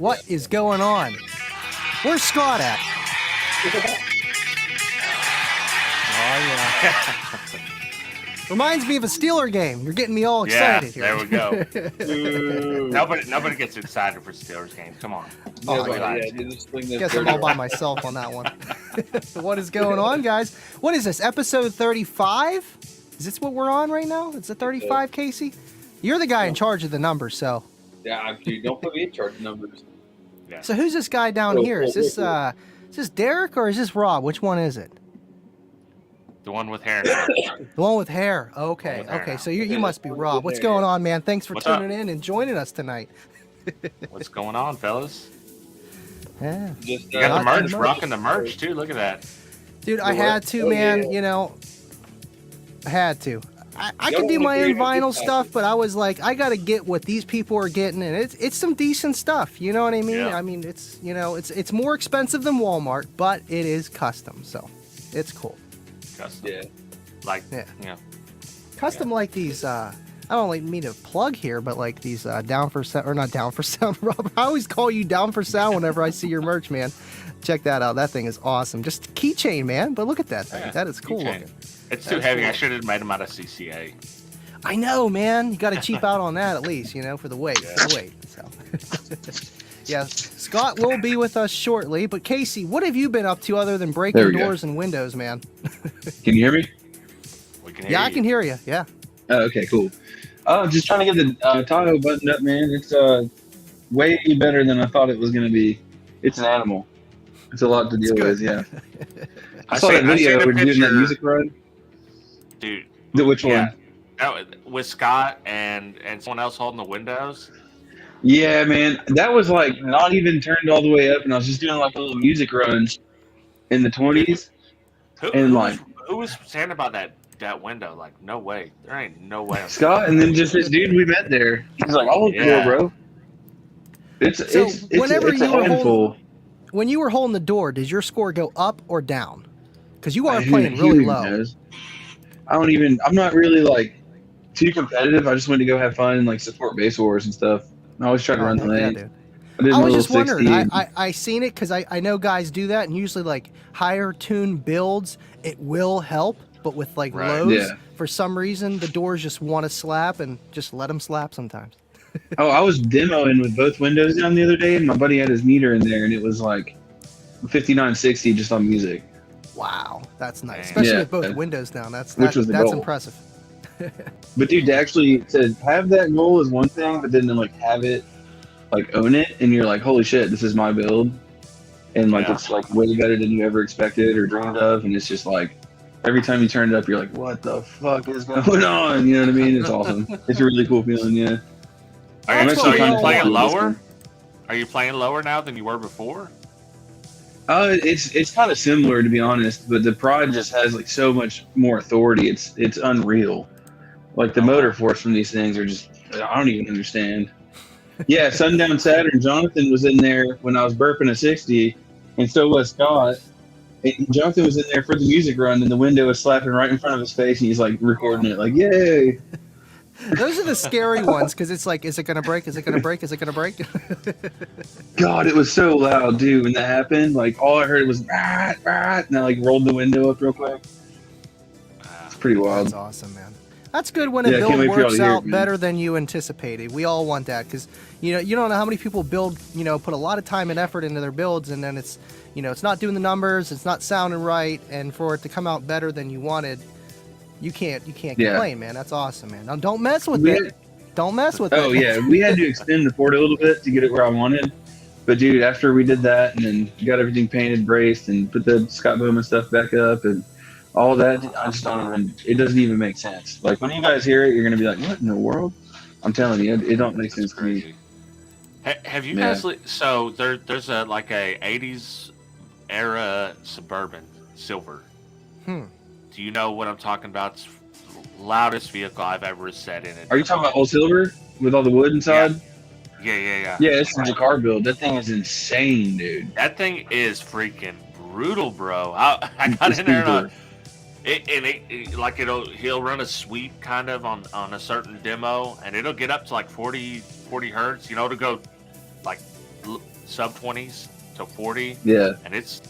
What is going on? Where's Scott at? Oh, yeah. Reminds me of a Steeler game. You're getting me all excited here. There we go. Nobody gets excited for Steelers games. Come on. Oh, guess I'm all by myself on that one. What is going on, guys? What is this, episode 35? Is this what we're on right now? It's a 35, Casey? You're the guy in charge of the numbers, so. Yeah, dude, don't put me in charge of numbers. Yeah. So who's this guy down here? Is this Derek or is this Rob? Which one is it? The one with hair now. The one with hair. Okay, okay. So you must be Rob. What's going on, man? Thanks for tuning in and joining us tonight. What's going on, fellas? Yeah. You got the merch, rocking the merch too. Look at that. Dude, I had to, man. You know, I had to. I could do my own vinyl stuff, but I was like, I got to get what these people are getting, and it's some decent stuff. You know what I mean? Yeah. I mean, it's it's more expensive than Walmart, but it is custom, so it's cool. Custom. Yeah. Custom like these. I don't like me to plug here, but like these down for sound or not down for sound. Rob, I always call you down for sound whenever I see your merch, man. Check that out. That thing is awesome. Just keychain, man. But look at that thing. Yeah, that is cool looking. It's too heavy. Cool. I should have made them out of CCA. I know, man. You got to cheap out on that at least, for the weight. Yeah. For the weight. So. Yeah, Scott will be with us shortly. But Casey, what have you been up to other than breaking doors and windows, man? Can you hear me? We can hear you. I can hear you. Yeah. Oh, okay, cool. Just trying to get the Tahoe buttoned up, man. It's way better than I thought it was going to be. It's an animal. It's a lot to deal with, yeah. I saw that video where you're doing that music run. Dude. Which one? With Scott and someone else holding the windows. Yeah, man. That was like not even turned all the way up, and I was just doing like a little music runs in the 20s. Who was saying about that window? Like, no way. There ain't no way. Scott, and then just this dude we met there. He's like, I'll hold the door, bro. It's a handful. When you were holding the door, did your score go up or down? Because you are playing really low. I'm not really like too competitive. I just wanted to go have fun and like support base wars and stuff. I always try to run the lane. I was just wondering. I seen it because I know guys do that, and usually like higher tune builds, it will help. But with like lows, for some reason, the doors just want to slap and just let them slap sometimes. Oh, I was demoing with both windows down the other day, and my buddy had his meter in there, and it was like 5960 just on music. Wow, that's nice, especially with both windows down. That's impressive. But dude, to actually have that goal is one thing, but then to like have it, like own it, and you're like, holy shit, this is my build, and like it's like way better than you ever expected or dreamed of, and it's just like every time you turn it up, you're like, what the fuck is going on? You know what I mean? It's awesome. It's a really cool feeling, yeah. Are you playing lower? Are you playing lower now than you were before? It's kind of similar, to be honest, but the Pride just has like so much more authority. It's unreal. Like the motor force from these things are just, I don't even understand. Yeah, Sundown Saturn, Jonathan was in there when I was burping a 60, and so was Scott. And Jonathan was in there for the music run, and the window was slapping right in front of his face, and he's like recording it, like, yay. Those are the scary ones because it's like, is it going to break? Is it going to break? Is it going to break? God, it was so loud, dude, when that happened. Like, all I heard was, rah, rah, and I like rolled the window up real quick. It's pretty wild. That's awesome, man. That's good when a build works out better than you anticipated. We all want that because, you don't know how many people build, put a lot of time and effort into their builds, and then it's, it's not doing the numbers, it's not sounding right, and for it to come out better than you wanted, you can't complain, man. That's awesome, man. Now, don't mess with it. Don't mess with it. Oh, yeah. We had to extend the Ford a little bit to get it where I wanted. But, dude, after we did that and then got everything painted, braced, and put the Scott Bowman stuff back up and all that, I just it doesn't even make sense. Like, when you guys hear it, you're going to be like, what in the world? I'm telling you, it don't make sense to me. Have you guys, so there's a 80s era Suburban Silver. Do you know what I'm talking about? It's the loudest vehicle I've ever sat in it. Are you talking about old Silver with all the wood inside? Yeah. Yeah, it's a car build. That thing is insane, dude. That thing is freaking brutal, bro. I got in there and he'll run a sweep kind of on a certain demo, and it'll get up to like 40 hertz. It'll go like sub 20s to 40. Yeah. And it's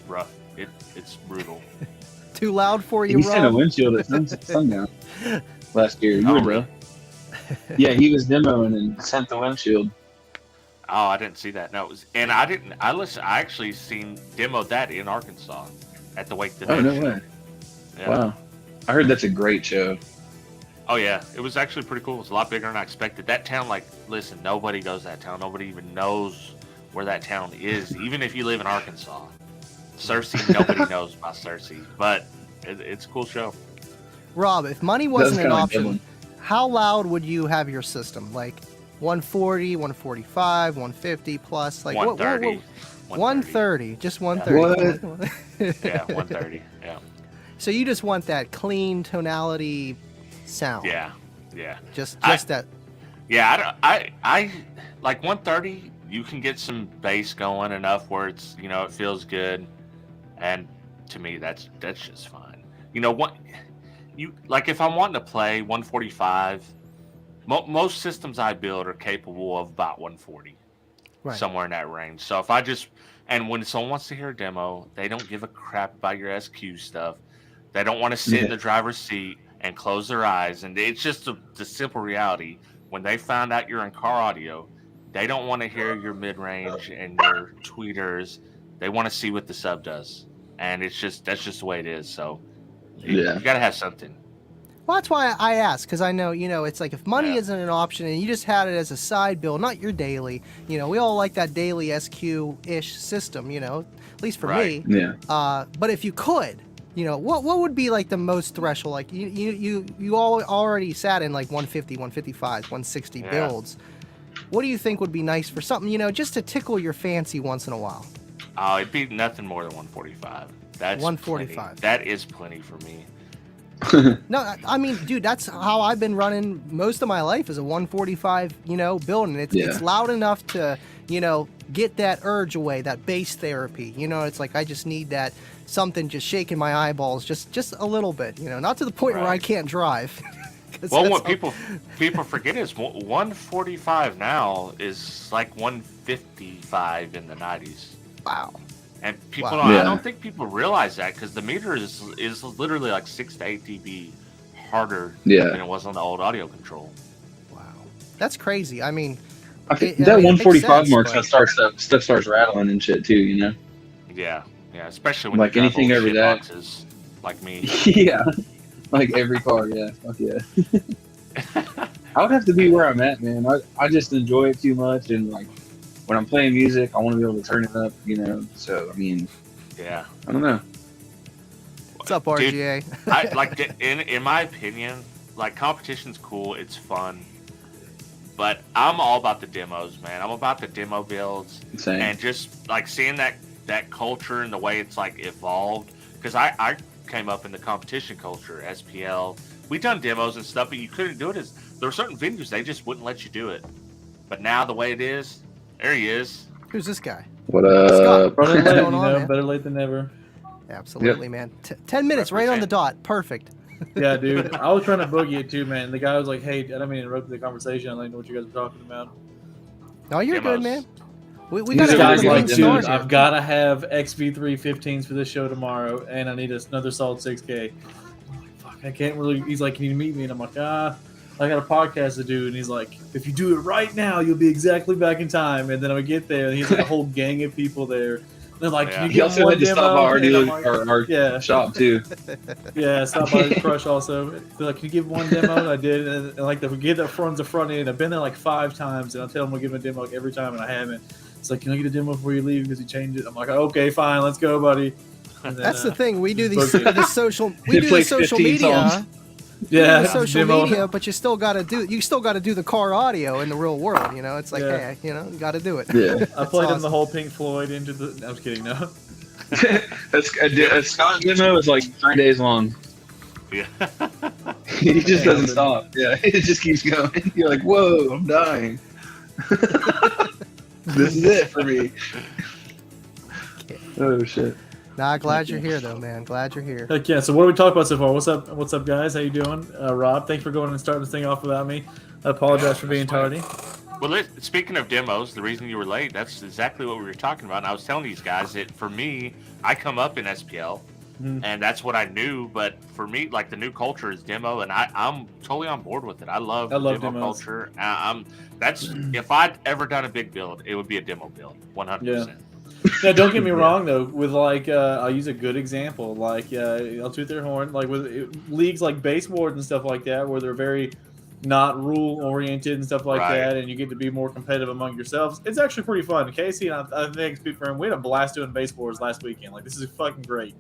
rough. It's brutal. Too loud for you, He sent a Rob? windshield at sundown last year. Oh, really? Yeah, he was demoing and sent the windshield. Oh, I didn't see that. No, it was, and I didn't. I actually seen demoed that in Arkansas at the Wake the Dead. Oh, no show. way. Yeah. Wow. I heard that's a great show. Oh yeah, it was actually pretty cool. It was a lot bigger than I expected. That town, like, listen, nobody goes to that town. Nobody even knows where that town is, even if you live in Arkansas. Cersei, nobody knows about Cersei, but it's a cool show. Rob, if money wasn't an option, how loud would you have your system? Like 140, 145, 150 plus? Like 130. 130, just 130. What? Yeah, 130. Yeah. So you just want that clean tonality sound. Yeah. Just that. Yeah, I like 130. You can get some bass going enough where it's, it feels good, and to me that's just fine. What you like, if I'm wanting to play 145, most systems I build are capable of about 140, Right. somewhere in that range. So if and when someone wants to hear a demo, they don't give a crap about your SQ stuff. They don't want to sit in the driver's seat and close their eyes. And it's just the simple reality. When they found out you're in car audio, they don't want to hear your mid-range and your tweeters. They want to see what the sub does. And that's just the way it is. So you got to have something. Well, that's why I asked, because I know, it's like if money isn't an option and you just had it as a side build, not your daily, we all like that daily SQ-ish system, at least for me. Yeah. But if you could, what would be like the most threshold? Like you all already sat in like 150, 155, 160 builds. What do you think would be nice for something, just to tickle your fancy once in a while? Oh, it'd be nothing more than 145. That's 145. Plenty. That is plenty for me. No, I mean, dude, that's how I've been running most of my life, is a 145, build, and it's loud enough to, get that urge away, that bass therapy. It's like I just need that something just shaking my eyeballs just a little bit, not to the point where I can't drive. Well, what people forget is 145 now is like 155 in the 90s. Wow. And people I don't think people realize that, because the meter is literally like 6 to 8 dB harder than it was on the old audio control. Wow. That's crazy. I mean, I think that 145 mark stuff starts rattling and shit too, Yeah, especially when like you anything over that boxes, like me. Yeah, like every car. Yeah, fuck yeah. I would have to be where I'm at, man. I just enjoy it too much, and like when I'm playing music, I want to be able to turn it up, So I mean, yeah, I don't know. What's up, RGA? Dude, I like in my opinion, like, competition's cool, it's fun. But I'm all about the demos, man. I'm about the demo builds. Same. And just like seeing that culture and the way it's like evolved. Because I came up in the competition culture, SPL. We've done demos and stuff, but you couldn't do it. There were certain venues, they just wouldn't let you do it. But now the way it is, there he is. Who's this guy? What up? What's going on, man? Better late than never. Absolutely, man. 10 minutes, right on the dot. Perfect. Yeah, dude. I was trying to boogie it too, man. The guy was like, "Hey, I don't mean to interrupt the conversation. I don't know what you guys are talking about." No, you're good, man. We got to guys get like, dude, started. I've got to have XV315s for this show tomorrow, and I need another solid 6K. I'm like, fuck, I can't really. He's like, "Can you meet me?" And I'm like, I got a podcast to do. And he's like, "If you do it right now, you'll be exactly back in time." And then I get there, and he's like a whole gang of people there. They're like, "Can you get also one had to demo?" stop by our shop too. Yeah, stop by the Crush also. They're like, "Can you give one demo?" And I did, and like, they get that from the front end. I've been there like 5 times, and I tell them we'll give them a demo like every time, and I haven't. It's like, "Can I get a demo before you leave?" Because he changed it. I'm like, "Okay, fine, let's go, buddy." And then, that's the thing. We do the social media. Yeah, social media, but you still got to do the car audio in the real world. It's like, hey, you got to do it. Yeah, I played him the whole Pink Floyd into the. I was kidding, no. a Scott demo is like 3 days long. Yeah. He just doesn't stop. Yeah, it just keeps going. You're like, whoa, I'm dying. This is it for me. Oh shit. Nah, glad you're here though, man. Glad you're here. Heck yeah. So what are we talking about so far? What's up, guys? How you doing? Rob, thanks for going and starting this thing off without me. I apologize for being tardy. Well, speaking of demos, the reason you were late, that's exactly what we were talking about. And I was telling these guys that for me, I come up in SPL, and that's what I knew. But for me, like the new culture is demo, and I'm totally on board with it. I love demo demos. culture. That's if I'd ever done a big build, it would be a demo build, 100%. Now, don't get me wrong though. With like, I'll use a good example. Like, I'll toot their horn. Like with leagues like Base Wars and stuff like that, where they're very not rule oriented and stuff like that, and you get to be more competitive among yourselves. It's actually pretty fun. Casey and I think speak for him. We had a blast doing Base Wars last weekend. Like, this is fucking great.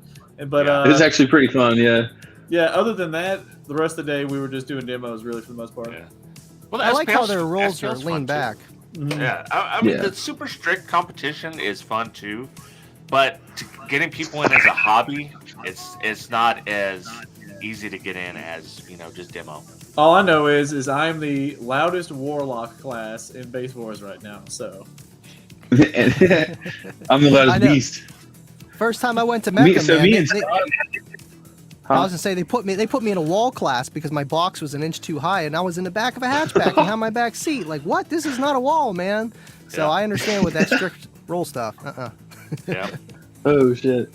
But it's actually pretty fun. Yeah. Yeah. Other than that, the rest of the day we were just doing demos, really, for the most part. Yeah. Well, I like how their rules are lean back. Yeah, I mean, the super strict competition is fun too, but getting people in as a hobby, it's not as easy to get in as just demo. All I know is I'm the loudest warlock class in Base Wars right now. So I'm the loudest beast. First time I went to Mecca, I was gonna say they put me in a wall class because my box was an inch too high and I was in the back of a hatchback and had my back seat. Like, what? This is not a wall, man. So I understand with that strict rule stuff. Yeah. Oh shit.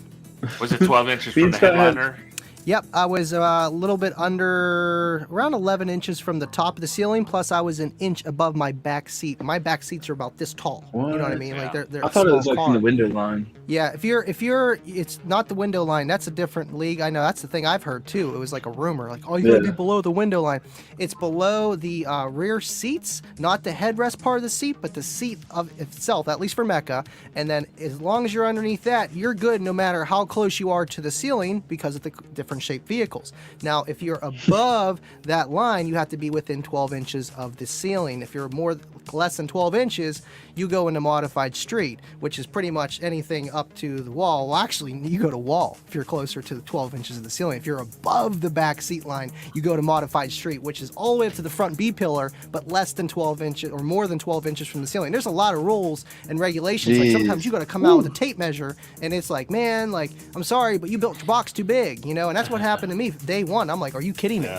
Was it 12 inches from the headliner? Yep, I was a little bit around 11 inches from the top of the ceiling. Plus, I was an inch above my back seat. My back seats are about this tall. What? You know what I mean? Yeah. Like they're I thought it was like car. from the window line. Yeah, if you're, it's not the window line. That's a different league. I know that's the thing I've heard too. It was like a rumor, like, oh, you gotta be below the window line. It's below the rear seats, not the headrest part of the seat, but the seat of itself, at least for Mecca. And then as long as you're underneath that, you're good no matter how close you are to the ceiling because of the different shaped vehicles. Now, if you're above that line, you have to be within 12 inches of the ceiling. If you're less than 12 inches, you go into modified street, which is pretty much anything up to the wall. Well, actually, you go to wall if you're closer to the 12 inches of the ceiling. If you're above the back seat line, you go to modified street, which is all the way up to the front B pillar, but less than 12 inches or more than 12 inches from the ceiling. There's a lot of rules and regulations. Like sometimes you got to come out with a tape measure, and it's like, man, like, I'm sorry, but you built your box too big, and that's what happened to me day one. I'm like, are you kidding me?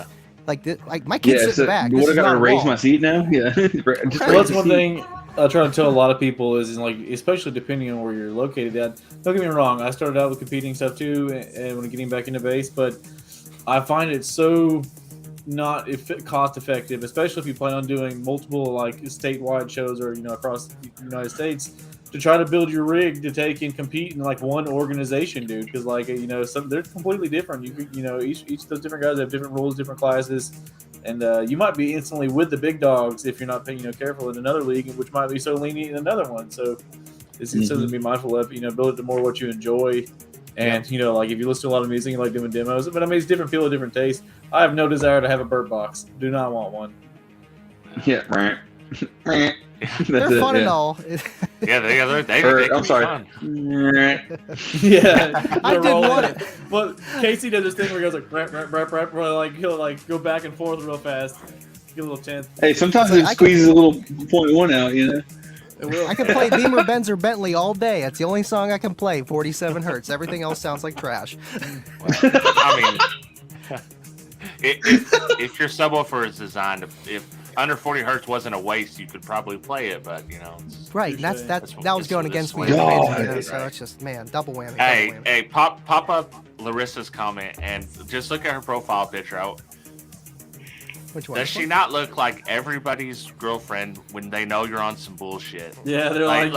Like my kids sit in the back. What, I gotta raise my seat now? Yeah. Well, that's one thing I try to tell a lot of people is like, especially depending on where you're located at. Don't get me wrong, I started out with competing stuff too, and when getting back into base, but I find it so not cost effective, especially if you plan on doing multiple like statewide shows or across the United States, to try to build your rig to take and compete in like one organization, dude. Because like they're completely different. Each of those different guys have different rules, different classes, and you might be instantly with the big dogs if you're not careful in another league, which might be so lenient in another one. So it's something to be mindful of. Build it to more what you enjoy. And like if you listen to a lot of music, you like doing demos. But I mean, it's different people, different taste. I have no desire to have a bird box. Do not want one. Yeah, right. They're fun and all. They I'm sorry. Fun. Yeah, I did want it. Well, Casey does this thing where he goes like rap, where like he'll like go back and forth real fast, get a little tense. Hey, sometimes it squeezes a little .1 out, I can play Beamer, Benz, or Bentley all day. That's the only song I can play. 47 hertz. Everything else sounds like trash. I mean, if your subwoofer is designed, if under 40 hertz wasn't a waste, you could probably play it. But right. That was going against me. So it's just double whammy. Hey, pop up Larissa's comment and just look at her profile picture. Which one? Does she not look like everybody's girlfriend when they know you're on some bullshit? Yeah, they're like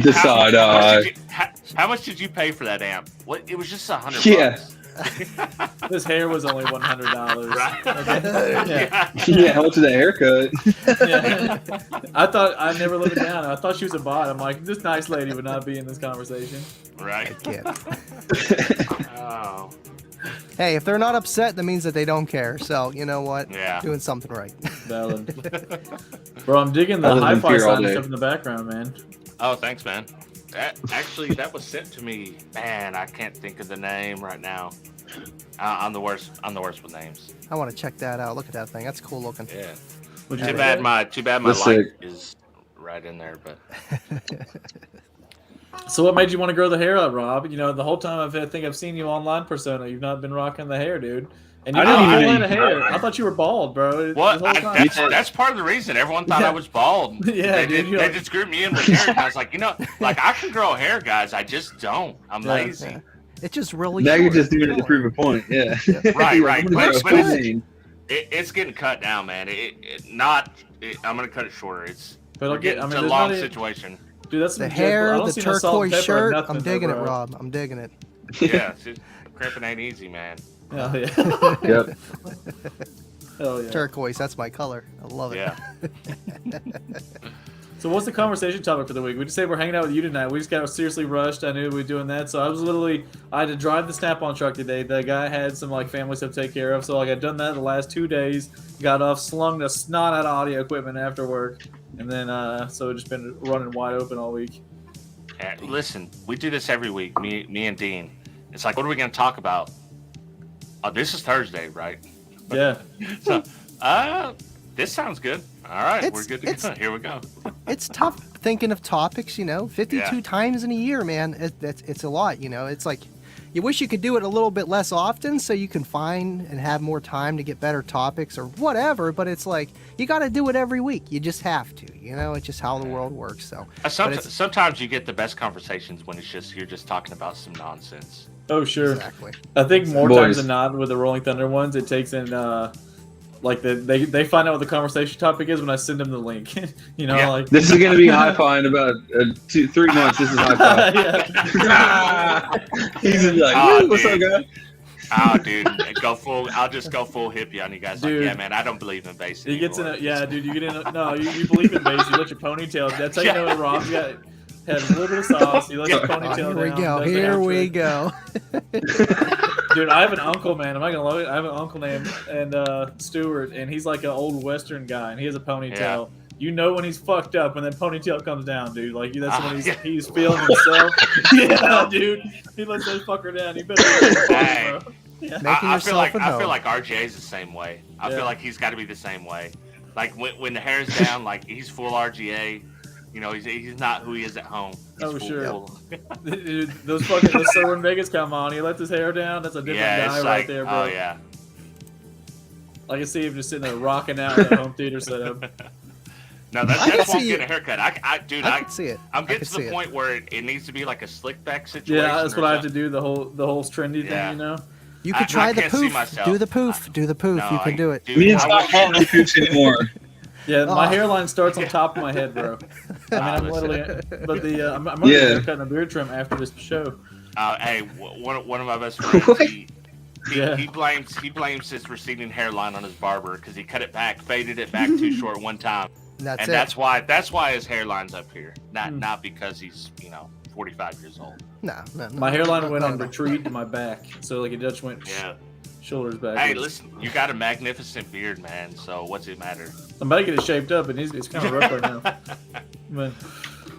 Decide. How much did you pay for that amp? What? It was just $100. Yeah. This hair was only $100. Right? Yeah. How much is the haircut? Yeah. I thought I'd never live it down. I thought she was a bot. I'm like, this nice lady would not be in this conversation. Right. Oh. Hey, if they're not upset, that means that they don't care. So, you know what? Yeah. Doing something right. Valid. Bro, I'm digging the hi-fi sound stuff in the background, man. Oh, thanks, man. Actually, that was sent to me. Man, I can't think of the name right now. I'm the worst with names. I want to check that out. Look at that thing. That's cool looking. Yeah. Too bad my light is right in there, but. So what made you want to grow the hair out, Rob? The whole time I think I've seen you online persona, you've not been rocking the hair, dude. And you I got a didn't full even head of hair. know. I thought you were bald, bro. What? The whole time. That's part of the reason. Everyone thought I was bald. Yeah, they, dude, they just grouped me in with hair. And I was like, like I can grow hair, guys. I just don't. I'm lazy. Yeah. It's just really Now short. you're just doing it to prove a point. Yeah. Right. But It's getting cut down, man. I'm gonna cut it shorter. It's a long situation. Dude, that's the some hair, I don't the see no salt and turquoise pepper or shirt. nothing I'm digging there, it, bro. Rob. I'm digging it. Yeah, crimping ain't easy, man. Oh, yeah. Yep. Hell yeah. Turquoise. That's my color. I love it. Yeah. So what's the conversation topic for the week? We just say we're hanging out with you tonight. We just got seriously rushed. I knew we were doing that. So I had to drive the Snap-on truck today. The guy had some family stuff to take care of. So I got done that the last 2 days. Got off, slung the snot out of audio equipment after work. And then, so it's just been running wide open all week. Listen, we do this every week, me and Dean. It's like, what are we going to talk about? Oh, this is Thursday, right? Yeah. So, this sounds good. All right, we're good to go. Here we go. It's tough thinking of topics, 52 times in a year, man. It's a lot, It's like you wish you could do it a little bit less often so you can find and have more time to get better topics or whatever, but it's like you got to do it every week. You just have to, It's just how the world works. So sometimes you get the best conversations when you're just talking about some nonsense. Oh, sure. Exactly. I think more times than not with the Rolling Thunder ones, it takes in they find out what the conversation topic is when I send them the link. This is gonna be hi-fi in about 2-3 months. This is hi-fi. He's gonna be like, what's up, guy? Oh, dude, I'll just go full hippie on you guys. Dude, like, yeah, man, I don't believe in bass He gets anymore. dude, you get in. No, you believe in bass. You let your ponytail. That's how you know Rob's got had a little bit of sauce. You let your ponytail down. Here we go. Dude, I have an uncle, man. I'm not gonna lie. I have an uncle named Stuart, and he's like an old Western guy, and he has a ponytail. Yeah. You know when he's fucked up when that ponytail comes down, dude. Like that's when he's feeling himself. Yeah, dude. He lets that fucker down. You better bro. Yeah. I feel like RJ is the same way. I feel like he's got to be the same way. Like when the hair's down, like he's full RGA. He's not who he is at home. He's sure. Dude, those so when Vegas come on, he lets his hair down. That's a different guy right there, bro. Oh yeah. I can see him just sitting there rocking out in the home theater setup. No, that's won't get a haircut. I can see it. I'm getting to the point where it needs to be like a slick back situation. Yeah, that's what I have to do. The whole trendy thing, You could try the poof. Do the poof. Do the poof. No, you can do it. We need to stop calling the poofs anymore. Yeah, my hairline starts on top of my head, bro. I'm literally, but I'm gonna get a haircut and a beard trim after this show. Hey, one of my best friends, he blames his receding hairline on his barber because he cut it back, faded it back too short one time, that's why his hairline's up here, not because he's 45 years old. No. My hairline went on retreat to my back, so like it just went. Yeah. Shoulders back. Hey, listen, you got a magnificent beard, man. So what's it matter? I'm about to get it shaped up, and it's kind of rough right now. But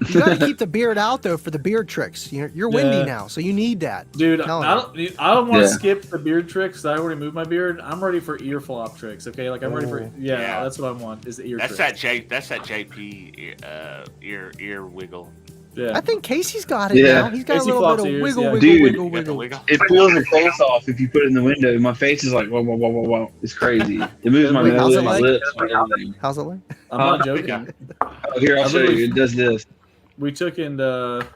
you got to keep the beard out though for the beard tricks. You're windy now, so you need that. Dude, I don't want to skip the beard tricks. I already moved my beard. I'm ready for ear flop tricks. Okay, like I'm ready for that's what I want is the ear. That's tricks. That's that JP ear wiggle. Yeah. I think Casey's got it now. He's got Casey a little bit of ears, wiggle. Wiggle. It peels your face off if you put it in the window. My face is like, whoa. It's crazy. It moves my nose and my lips. How's it like? I'm not joking. Oh, here, I'll show you. It does this. We took in dude,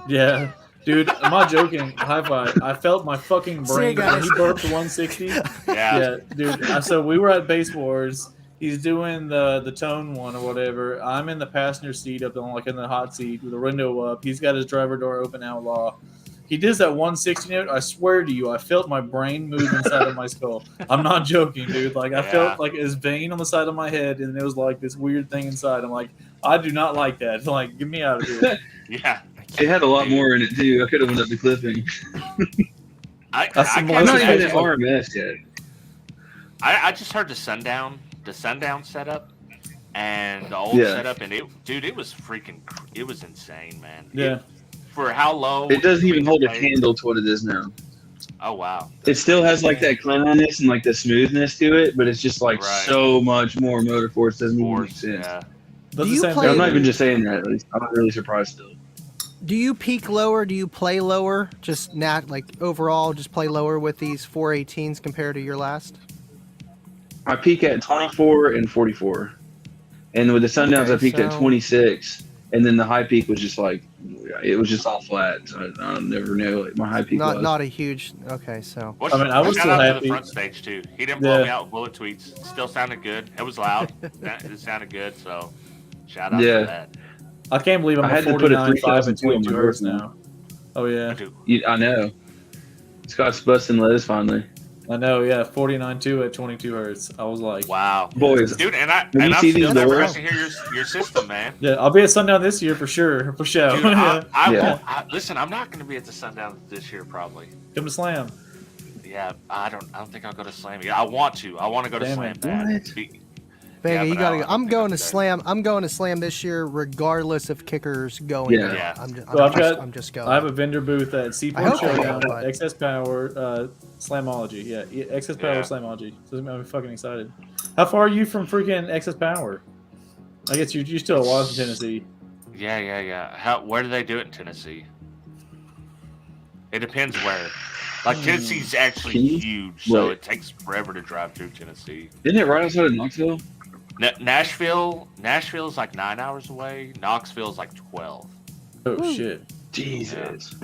I'm not joking. High five. I felt my fucking brain when he burped 160. Yeah, dude. So we were at Base Wars. He's doing the tone one or whatever. I'm in the passenger seat up on in the hot seat with the window up. He's got his driver door open, outlaw. He does that 160 note. I swear to you, I felt my brain move inside of my skull. I'm not joking, dude. Like I felt like his vein on the side of my head, and it was like this weird thing inside. I'm like, I do not like that. Like, get me out of here. Yeah. It had a lot more in it too. I could have went up the clipping. I'm not even at RMS yet. I just heard the sundown setup and the old setup, and it was insane, man. Yeah. For how low it doesn't even hold a candle to what it is now. Oh wow. It still has like that cleanliness and like the smoothness to it, but it's just like so much more motor force. Doesn't even make sense. Yeah. I'm not even just saying that. At least I'm really surprised still. Do you peak lower? Do you play lower? Just overall, just play lower with these 418s compared to your last? I peak at 24 and 44, and with the Sundowns, I peaked at 26, and then the high peak was just like, it was just all flat. So I never know what my high peak was. Not a huge. Okay, so. Well, I mean, I was still shout out to happy. the front stage too. He didn't blow me out with bullet tweets. Still sounded good. It was loud. It sounded good. So, shout out to that. I can't believe I'm I at had to put a 49.5 and 3002 on 22 my hertz doors now. Oh yeah, I know. Scott's busting letters finally. I know. Yeah, 49.2 at 22 hertz. I was like, wow, boys, dude, and I'm see still these never doors? to hear your system, man. yeah, I'll be at Sundown this year for sure, for sure. Dude, I won't. Listen, I'm not going to be at the Sundown this year, probably. Come to Slam. Yeah, I don't think I'll go to Slam. I want to. I want to go to Slam. Vega, you gotta go. I'm going to Slam. I'm going to Slam this year, regardless of kickers going. Yeah. I'm just going. I have a vendor booth at Seaport I hope Showdown, they go, Excess Power, Slamology. Yeah, Excess Power Yeah. Slamology. So I'm fucking excited. How far are you from freaking Excess Power? I guess you're still at Washington, Tennessee. Yeah. Where do they do it in Tennessee? It depends where. Like Tennessee's actually huge, so it takes forever to drive through Tennessee. Isn't it right outside of Knoxville? Nashville's like 9 hours away. Knoxville's like 12. Oh shit! Jesus.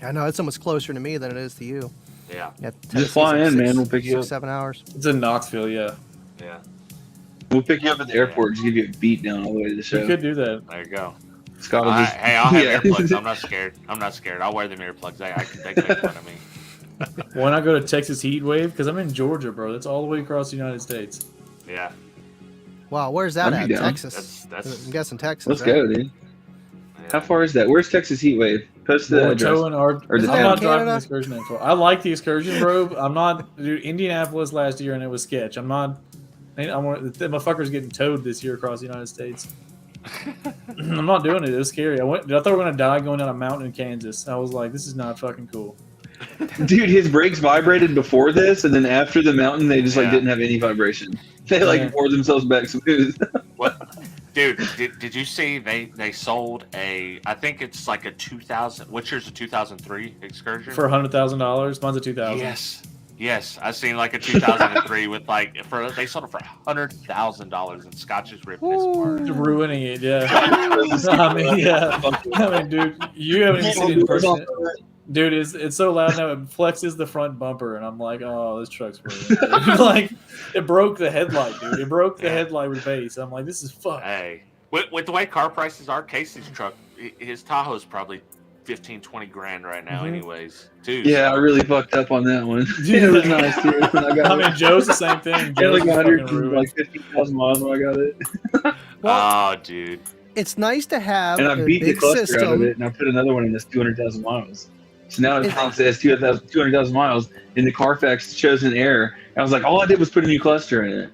I know it's almost closer to me than it is to you. Yeah. Just fly in, man. We'll pick you up. 7 hours. It's in Knoxville, yeah. Yeah. We'll pick you up at the airport. Just give you a beat down all the way to the show. You could do that. There you go. Scott will just, Hey, I'll have earplugs. I'm not scared. I'll wear them earplugs. They can make fun of me. Why not go to Texas Heat Wave? Because I'm in Georgia, bro. That's all the way across the United States. Yeah. Wow, where's that I'd at? be down. Texas. That's I'm guessing Texas. let's right? go, dude. How far is that? Where's Texas Heat Wave? Post the address. I'm the not town. driving the excursion info. I like the excursion, bro. I'm not. Dude, Indianapolis last year and it was sketch. I'm not. The motherfucker's getting towed this year across the United States. I'm not doing it. It was scary. I thought we were gonna die going down a mountain in Kansas. I was like, this is not fucking cool. Dude, his brakes vibrated before this, and then after the mountain, they just didn't have any vibration. They wore themselves back smooth. What? Dude, did you see they sold I think it's like a 2000. Which year's a 2003 excursion? For $100,000. Mine's a 2000. Yes, I seen like a 2003 with they sold it for $100,000 and Scott just ripped his apart. Ruining it, yeah. I mean, dude, you haven't even seen it in person. Dude, it's so loud now. It flexes the front bumper, and I'm like, oh, this truck's ruined. Like, it broke the headlight, dude. It broke the headlight with base. I'm like, this is fucked. Hey, with the way car prices are, Casey's truck, his Tahoe's probably 15-20 grand right now, anyways. Too. Yeah, I really fucked up on that one. It was nice too. I mean, Joe's the same thing. Joe's like 15,000 miles when I got it. Oh, dude. It's nice to have and I beat the big cluster system. out of it, and I put another one in this 200,000 miles. So now it says 200,000 miles, and the Carfax shows an error. I was like, all I did was put a new cluster in it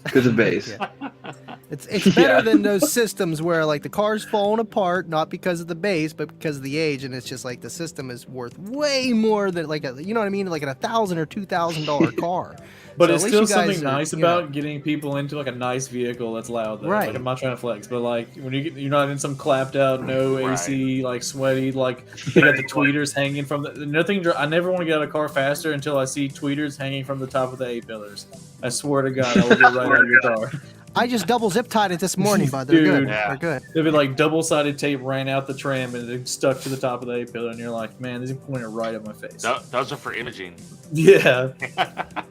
because of base. It's better than those systems where like the car's falling apart, not because of the base, but because of the age, and it's just like the system is worth way more than you know what I mean, like $1,000 or $2,000 car. But So it's at still least you guys something are, nice about getting people into like a nice vehicle that's loud. Though. Right. Like, I'm not trying to flex, but like when you're not in some clapped out, no AC, like sweaty, like they got the tweeters hanging from the nothing. I never want to get out of a car faster until I see tweeters hanging from the top of the A-pillars. I swear to God, I will get right out of your car. I just double zip tied it this morning, bud. They're good. Dude. They're good. It'd be like double-sided tape ran out the tram and it stuck to the top of the A-pillar, and you're like, man, this is pointing right at my face. Those are for imaging. Yeah.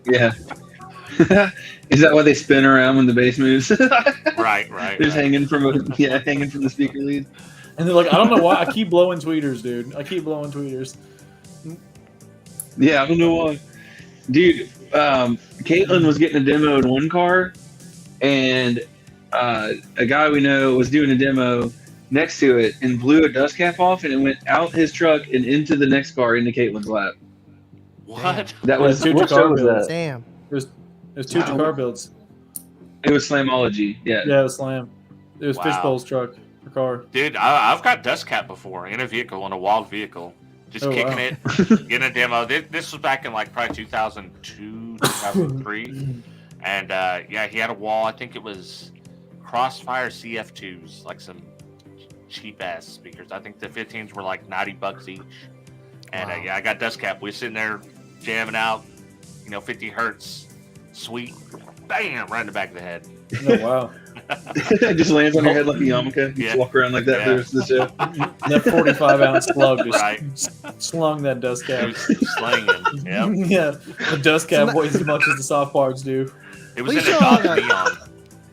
Yeah. Is that why they spin around when the bass moves? Right. They're just hanging from the speaker lead. And they're like, I don't know why I keep blowing tweeters, dude. I keep blowing tweeters. Yeah, I don't know why. Dude, Caitlin was getting a demo in one car, and a guy we know was doing a demo next to it and blew a dust cap off, and it went out his truck and into the next car into Caitlin's lap. What? That was Two what car show was builds. that? Damn. It was two car builds. It was Slamology. Yeah. Yeah, it was Slam. It was Wow. Fishbowl's truck or car. Dude, I've got dust cap before in a vehicle, in a wild vehicle. Just kicking it, getting a demo. This was back in like probably 2002, 2003. And he had a wall. I think it was Crossfire CF2s, like some cheap ass speakers. I think the 15s were like $90 each. And yeah, I got dust cap. We were sitting there jamming out, 50 hertz, sweet, bam, right in the back of the head. Oh, wow. It just lands on your head like a yarmulke. You just walk around like that for the rest of the show. That 45-ounce slug just slung that dust cap. Slanging, yeah. Yeah, the dust cap weighs as much as the soft parts do. It was in a dog neon.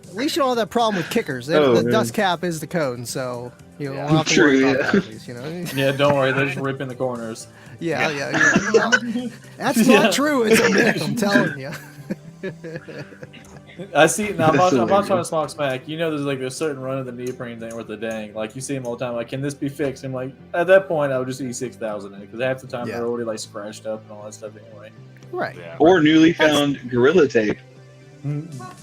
At least you don't have that problem with kickers. The dust cap is the cone, so you don't have to worry about that, at least, Yeah, don't worry, they're just ripping the corners. Yeah. That's not true. It's a myth, I'm telling you. I see. Now I'm not trying to smoke smack. There's like a certain run of the neoprenes ain't worth a dang. Like you see them all the time. Like, can this be fixed? I'm like, at that point, I would just eat 6,000 in it because half the time they're already like scratched up and all that stuff anyway. Right. Yeah. Or newly found Gorilla Tape.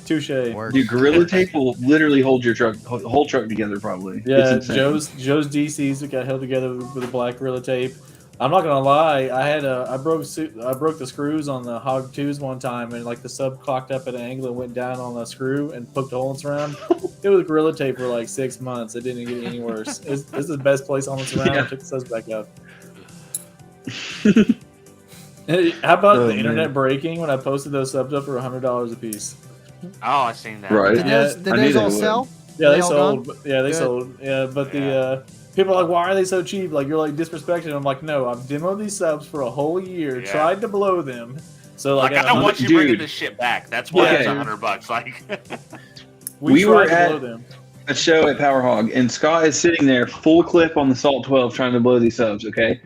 Touche. Dude, Gorilla Tape will literally hold your whole truck together probably. Yeah, Joe's DCs that got held together with a black Gorilla Tape. I'm not gonna lie, I broke the screws on the Hog 2s one time, and like the sub clocked up at an angle and went down on the screw and poked a hole in the surround. It was Gorilla Tape for like 6 months. It didn't get any worse. This is the best place on the surround. I took the subs back up. How about the internet breaking when I posted those subs up for $100 a piece? Oh, I seen that. Right. Did those all sell? Yeah, they sold. Yeah, they sold. Yeah, but the people are like, why are they so cheap? Like, you're like disrespecting. I'm like, no, I've demoed these subs for a whole year, tried to blow them. So like, I don't want you bringing this shit back. That's why it's $100. Like, we were at a show at Power Hog, and Scott is sitting there full clip on the Salt 12 trying to blow these subs. Okay,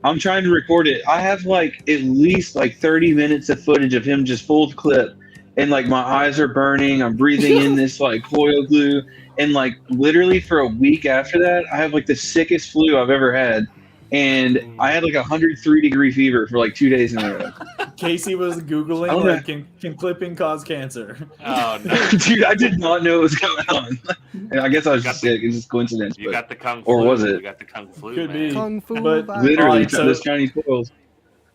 I'm trying to record it. I have like at least like 30 minutes of footage of him just full clip. And like my eyes are burning, I'm breathing in this like coil glue, and like literally for a week after that, I have like the sickest flu I've ever had, and I had like 103-degree fever for like 2 days in a row. Casey was googling like, can clipping cause cancer? Oh no, dude, I did not know what was going on. And I guess I was just sick. It's just coincidence. You got the kung flu, or was it? You got the kung flu. Could man. be kung fu. But literally, those Chinese coils.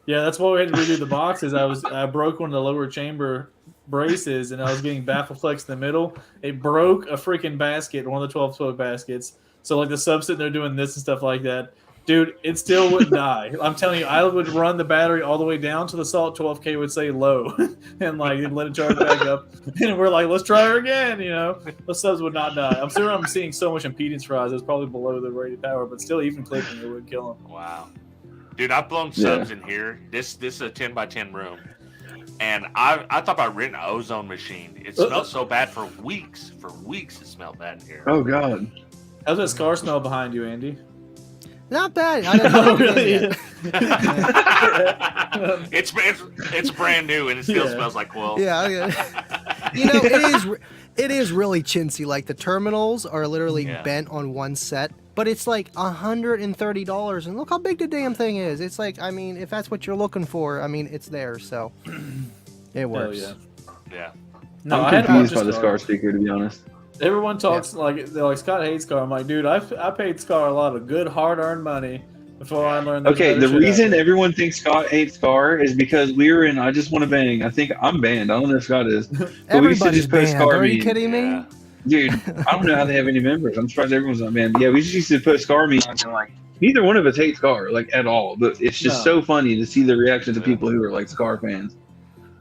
Yeah, that's why we had to redo the boxes. I broke one of the lower chamber braces, and I was getting Baffleflex in the middle. It broke a freaking basket, one of the 12-spoke baskets. So like the sub sitting there doing this and stuff like that. Dude, it still wouldn't die. I'm telling you, I would run the battery all the way down to the Salt 12K would say low, and like let it charge back up. And we're like, let's try her again. Those subs would not die. I'm sure I'm seeing so much impedance rise. It was probably below the rated power, but still, even clipping it would kill them. Wow, dude, I've blown subs in here. This is a 10x10 room. And I thought about renting an ozone machine. It smelled so bad for weeks. For weeks, it smelled bad in here. Oh God! How's that scar smell behind you, Andy? Not bad. I didn't know really? It's brand new and it still smells like coil. Yeah. It is really chintzy. Like the terminals are literally bent on one set, but it's like $130. And look how big the damn thing is. It's like, I mean, if that's what you're looking for, I mean, it's there. So it works. Yeah. No, I'm confused by the Scar speaker, to be honest. Everyone talks like they're like Scott hates Scar. I'm like, dude, I paid Scar a lot of good hard-earned money before I learned. Okay, the reason everyone thinks Scott hates Scar is because we were in I Just Want to Bang. I think I'm banned. I don't know if Scott is. Everybody's banned. Are you kidding me? Dude, I don't know how they have any members. I'm surprised everyone's not banned. Yeah, we just used to put Scar memes and like neither one of us hates Scar like at all. But it's just so funny to see the reactions of people who are like Scar fans.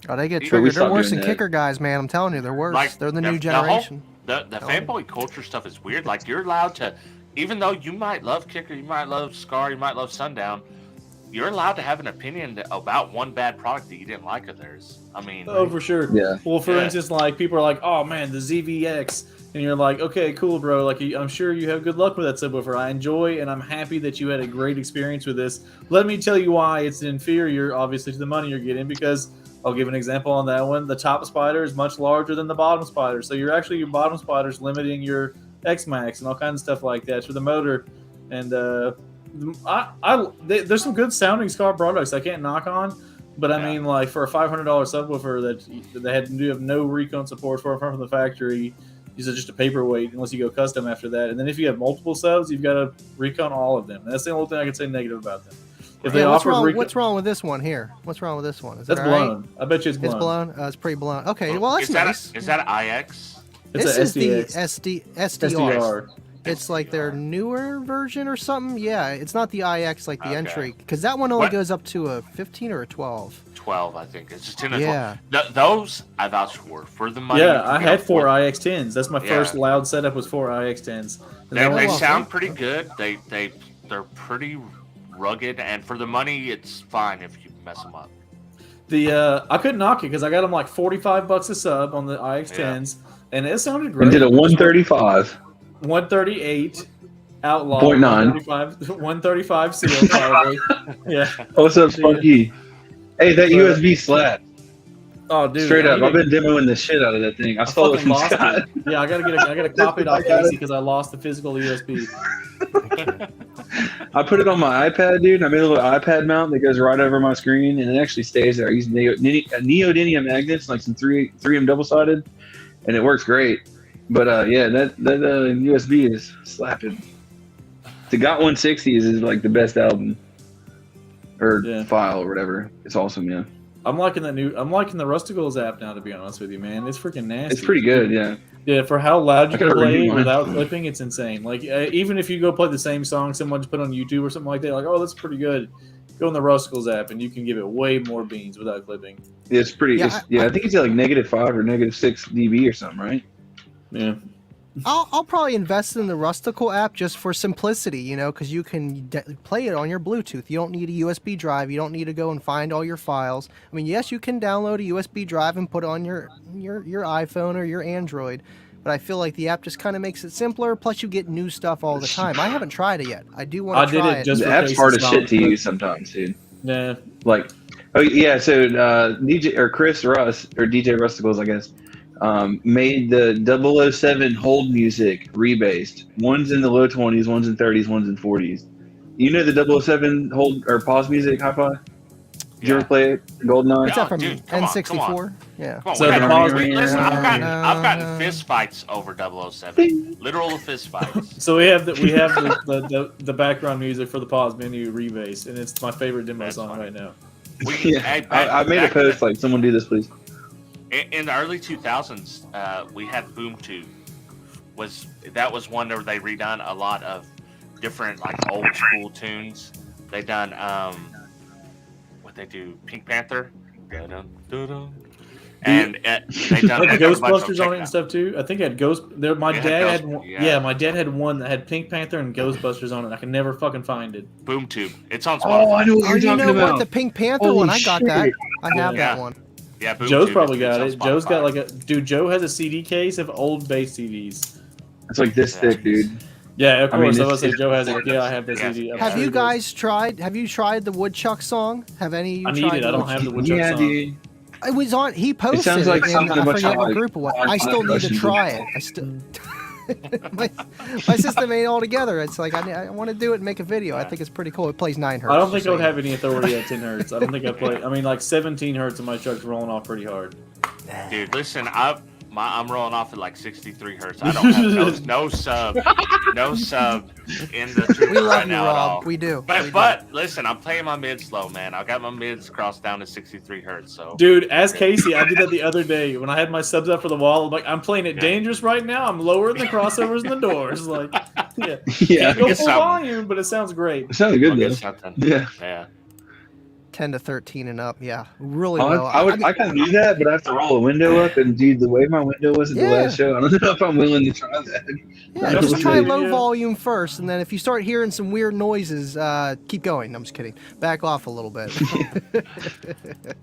Oh, they get triggered. They're worse than kicker guys, man. I'm telling you, they're worse. Like, they're the new generation. The fanboy culture stuff is weird. Like, you're allowed to, even though you might love kicker, you might love Scar, you might love Sundown, you're allowed to have an opinion about one bad product that you didn't like of theirs. I mean, oh, for sure. Yeah. Well, for instance, like people are like, "Oh man, the ZVX," and you're like, "Okay, cool, bro. Like, I'm sure you have good luck with that subwoofer. I enjoy, and I'm happy that you had a great experience with this. Let me tell you why it's inferior, obviously, to the money you're getting because." I'll give an example on that one. The top spider is much larger than the bottom spider. So your bottom spider is limiting your X-Max and all kinds of stuff like that for the motor. And there's some good sounding Scar products I can't knock on. But I mean, like for a $500 subwoofer that they had to have no recon support from the factory, these are just a paperweight unless you go custom after that. And then if you have multiple subs, you've got to recon all of them. And that's the only thing I can say negative about them. What's wrong with this one here? What's wrong with this one? Is that's blown. I bet you it's blown. It's blown. It's pretty blown. Okay, well that's nice. Is that an IX? It's this a is the SDR. It's like their newer version or something. Yeah, it's not the iX like the Okay. entry, because that one only What? goes up to a 15 or a 12. 12, I think. It's just 10 and Yeah. 12. Those I vouch for the money. Yeah, you I get had them 4 for. IX10s. That's my first Yeah. loud setup was 4 IX10s. And They, that they was- sound pretty good. They're pretty rugged, and for the money, it's fine if you mess them up. I couldn't knock it because I got them like $45 a sub on the IX10s, and it sounded great. And did a 135. 138 Outlaw, 0.9. 135 seal probably. Yeah. What's up, Spunky? Hey, that But- USB slap. Oh, dude. Straight up, I I've been demoing the shit out of that thing. I stole it fucking from lost Scott. it. Yeah, I gotta copy it off Casey because I lost the physical USB. I put it on my iPad, dude. I made a little iPad mount that goes right over my screen, and it actually stays there. I use neodymium magnets, like some 3M double-sided, and it works great. But yeah, that USB is slapping. The Got 160 is like the best album or Yeah. file or whatever. It's awesome, yeah. I'm liking the Rusticles app now. To be honest with you, man, it's freaking nasty. It's pretty good, yeah. Yeah, for how loud you I can gotta play review mine. without clipping, it's insane. Like even if you go play the same song someone just put on YouTube or something like that, like oh that's pretty good. Go in the Rusticles app and you can give it way more beans without clipping. It's pretty. Yeah, I think it's at like -5 or -6 dB or something, right? Yeah. I'll probably invest in the Rustical app just for simplicity, you know, because you can play it on your Bluetooth. You don't need a USB drive. You don't need to go and find all your files. I mean, yes, you can download a USB drive and put it on your iPhone or your Android, but I feel like the app just kind of makes it simpler. Plus, you get new stuff all the time. I haven't tried it yet. I do want to try it. Just The for app's Casey's hard as mom. shit to use sometimes, dude. Yeah. Like, oh yeah, so DJ or Chris Russ or DJ Rusticles, I guess, made the 007 hold music rebased. One's in the low 20s, one's in 30s, one's in 40s. You know the 007 hold or pause music, Hi-Fi? Did you ever play it? GoldenEye? What's that from dude, come on, N64? come on. Yeah. Come on, So we the gotta- pause- listen, I've No. gotten fist fights over 007. Literal fist fights. So we have the background music for the pause menu rebase, and it's my favorite demo That's song funny. right now. Yeah, Hey, I made a back in post like, someone do this, please. In the early 2000s, we had BoomTube. That was one where they redone a lot of different like old school tunes. They done what they do, Pink Panther, dun, dun, dun. And they done Like they done a bunch of Ghostbusters them. on it and stuff too. I think it had Ghost. There, my It had dad Ghost- had one. yeah. Yeah, my dad had one that had Pink Panther and Ghostbusters on it. I can never fucking find it. BoomTube. It's on Oh, Spotify. I know what Oh, you're you talking know about. what? The Pink Panther Holy one, I got shit. that. I have Yeah. that one. Yeah, BoomTube. Joe's probably got It's it. on Joe's got Spotify. like a dude. Joe has a CD case of old bass CDs. It's like this thick, dude. Yeah, of I mean, course. I it's- was say it's- Joe has it. Yeah, I have the Yes. CD. I'm Have sure you he does. guys tried? Have you tried the Woodchuck song? Have any of you I need tried? it. I don't have the Woodchuck Yeah, song. dude. It was on. He posted sounds like it in something I about forget what like group it was. five I still need to Russians. try it. I still. my system ain't all together. It's like I want to do it and make a video. I think it's pretty cool. It plays 9 hertz. I don't think so I would have any authority at 10 hertz. I don't think I play. I mean, like 17 hertz and my truck's rolling off pretty hard. Dude, listen, I'm rolling off at like 63 hertz. I don't have no sub in the We trooper love right you, now at all. Rob. We do. But listen, I'm playing my mids low, man. I got my mids crossed down to 63 hertz. So Dude, as Casey, I did that the other day when I had my subs up for the wall. I'm like, I'm playing it Yeah. dangerous right now. I'm lowering the crossovers and the doors. Like, yeah, Yeah. can't go Get full some. volume, but it sounds great. It sounded I'll good, get though. something. Yeah. Yeah. 10 to 13 and up. Yeah, really low. I kind of do that, but I have to roll a window up, and dude, the way my window was at the Yeah. last show, I don't know if I'm willing to try that. Yeah, That's just a try good low idea. volume first, and then if you start hearing some weird noises, keep going. No, I'm just kidding. Back off a little bit.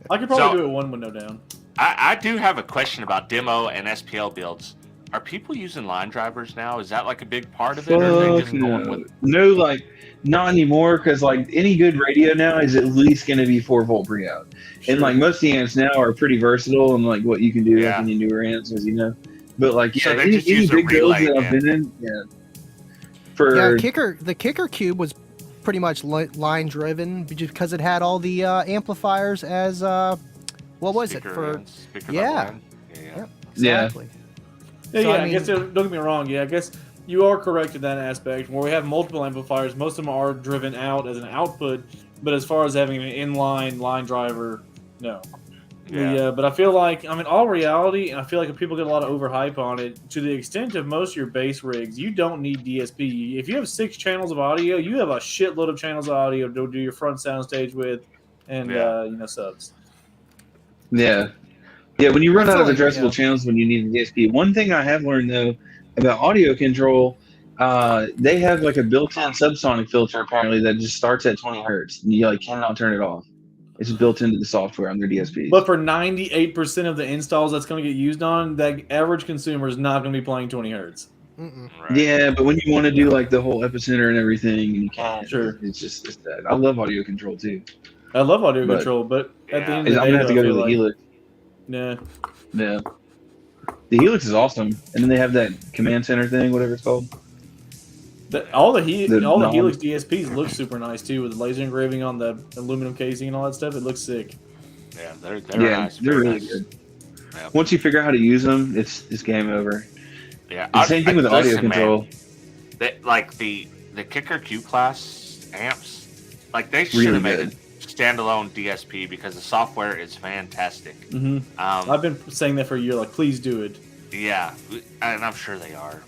I could probably So- do it one window down. I do have a question about demo and SPL builds. Are people using line drivers now? Is that like a big part of it, or are they Fuck just going no. with? No, like, not anymore, because, like, any good radio now is at least going to be 4-volt pre-out. And, like, most of the amps now are pretty versatile and, like, what you can do Yeah. like, in your newer amps, as you know. But, like, yeah, So they any just use a big builds relay, that I've yeah. been in, yeah. For, the kicker cube was pretty much line driven because it had all the amplifiers as what was it Speaker for? ends, speaker Yeah. level end? Yeah. Yeah, Yeah. exactly. Yeah, So, yeah. I I mean- guess don't get me wrong. Yeah, I guess you are correct in that aspect. Where we have multiple amplifiers, most of them are driven out as an output. But as far as having an inline line driver, no. But I feel like, all reality, I feel like people get a lot of overhype on it. To the extent of most of your bass rigs, you don't need DSP. If you have 6 channels of audio, you have a shitload of channels of audio to do your front soundstage with, and subs. Yeah. Yeah, when you run out of addressable channels when you need a DSP. One thing I have learned, though, about audio control, they have like a built-in subsonic filter, apparently, that just starts at 20 hertz. And you cannot turn it off. It's built into the software on their DSPs. But for 98% of the installs that's going to get used on, that average consumer is not going to be playing 20 hertz. Right. Yeah, but when you want to do like the whole epicenter and everything, you can't. Sure. It's that. I love audio control too. I love audio control, but at the end of the day, I'm gonna have to go to the Helix. Yeah. Yeah. The Helix is awesome, and then they have that command center thing, whatever it's called. All the Helix DSPs look super nice too, with the laser engraving on the aluminum casing and all that stuff. It looks sick. Yeah, they're nice. They're really good. Yeah. Once you figure out how to use them, it's game over. Yeah, the same thing with the audio control. Man, like the Kicker Q class amps, like they should have made a standalone DSP because the software is fantastic. Mm-hmm. I've been saying that for a year. Like, please do it. Yeah, and I'm sure they are.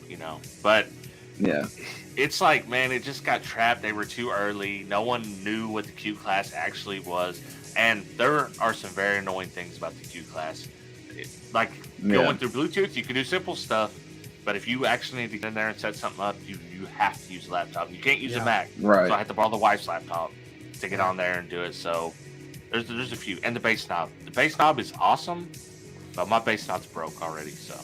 But yeah. It's like, man, it just got trapped. They were too early. No one knew what the Q class actually was. And there are some very annoying things about the Q class. Going through Bluetooth, you can do simple stuff. But if you actually need to get in there and set something up, you have to use a laptop. You can't use a Mac. Right. So I had to borrow the wife's laptop to get on there and do it. So there's a few. And the bass knob. The bass knob is awesome, but my bass knob's broke already, so.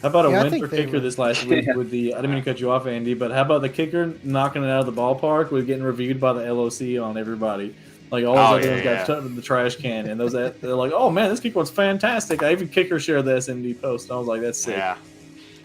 How about a win for Kicker this last week with the... I didn't mean to cut you off, Andy, but how about the Kicker knocking it out of the ballpark with getting reviewed by the LOC on everybody? Like, all those other ones got put in the trash can, and they're like, oh, man, this Kicker one's fantastic. I even Kicker shared the SMD post, and I was like, that's sick. Yeah,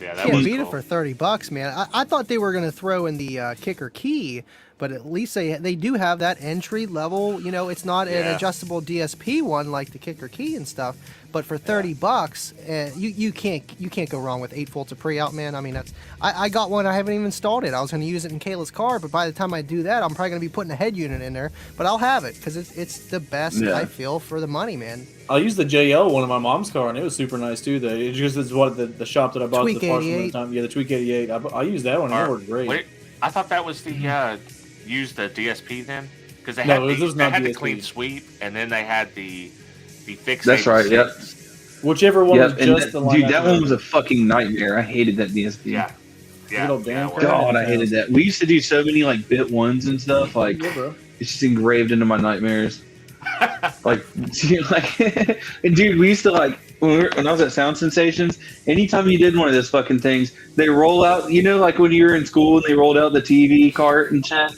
that was beat it for $30, man. I thought they were going to throw in the Kicker key, but at least they do have that entry level. It's not an adjustable DSP one like the Kicker key and stuff. But for $30, you can't go wrong with 8 volts of pre-out, man. I mean, I got one. I haven't even installed it. I was going to use it in Kayla's car, but by the time I do that, I'm probably going to be putting a head unit in there. But I'll have it because it's the best I feel for the money, man. I used the JL one in my mom's car, and it was super nice too. It's just what the shop that I bought the parts from the time. Yeah, the Tweak 88. I used that one. And it worked great. Wait, I thought that was the use the DSP then, because they had the clean sweep, and then they had the fixed. That's right. Yep. Whichever one was just the line. Dude, that one was a fucking nightmare. I hated that DSP. Yeah. God, I hated that. We used to do so many like bit ones and stuff. Like, it's just engraved into my nightmares. And dude, we used to when I was at Sound Sensations. Anytime you did one of those fucking things, they roll out. Like when you were in school and they rolled out the TV cart and shit,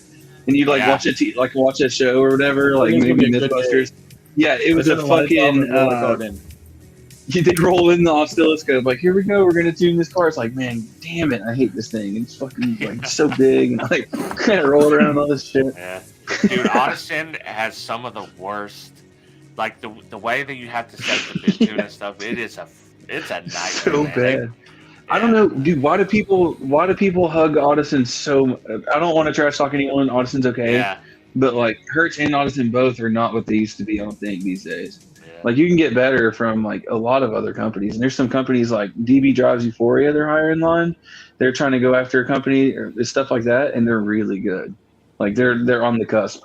and you'd watch a show or whatever, like maybe Mythbusters. Yeah, it was a fucking. They roll in the oscilloscope, like, here we go, we're gonna tune this car. It's like, man, damn it, I hate this thing. It's fucking so big and kind of roll around all this shit. Yeah, dude, Audison has some of the worst. Like the way that you have to set the bit tune and stuff. It's a nightmare. So bad. I don't know, dude. Why do people hug Audison so? I don't want to trash talk anyone. Audison's okay. Yeah. But Hertz and Audison both are not what they used to be. I don't think these days. Like, you can get better from a lot of other companies, and there's some companies like DB Drives Euphoria. They're higher in line. They're trying to go after a company or stuff like that, and they're really good. Like, they're on the cusp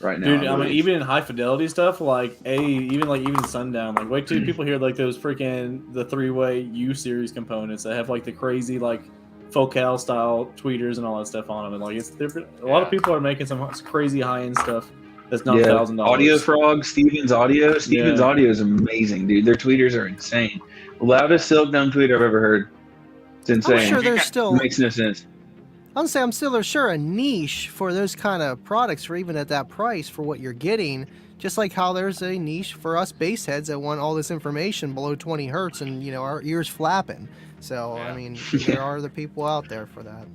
right now. Dude, I mean, even in high fidelity stuff, even Sundown. Like, wait till people hear those freaking the 3-way U series components that have the crazy Focal style tweeters and all that stuff on them, and it's different. A lot of people are making some crazy high end stuff. That's not $1,000. Audio Frog, Stevens Audio. Stevens Audio is amazing, dude. Their tweeters are insane. The loudest silk dome tweeter I've ever heard. It's insane. I'm sure there's still makes no sense. I'm still sure a niche for those kind of products, for even at that price for what you're getting. Just like how there's a niche for us bass heads that want all this information below 20 hertz and our ears flapping. So I mean, there are the people out there for that.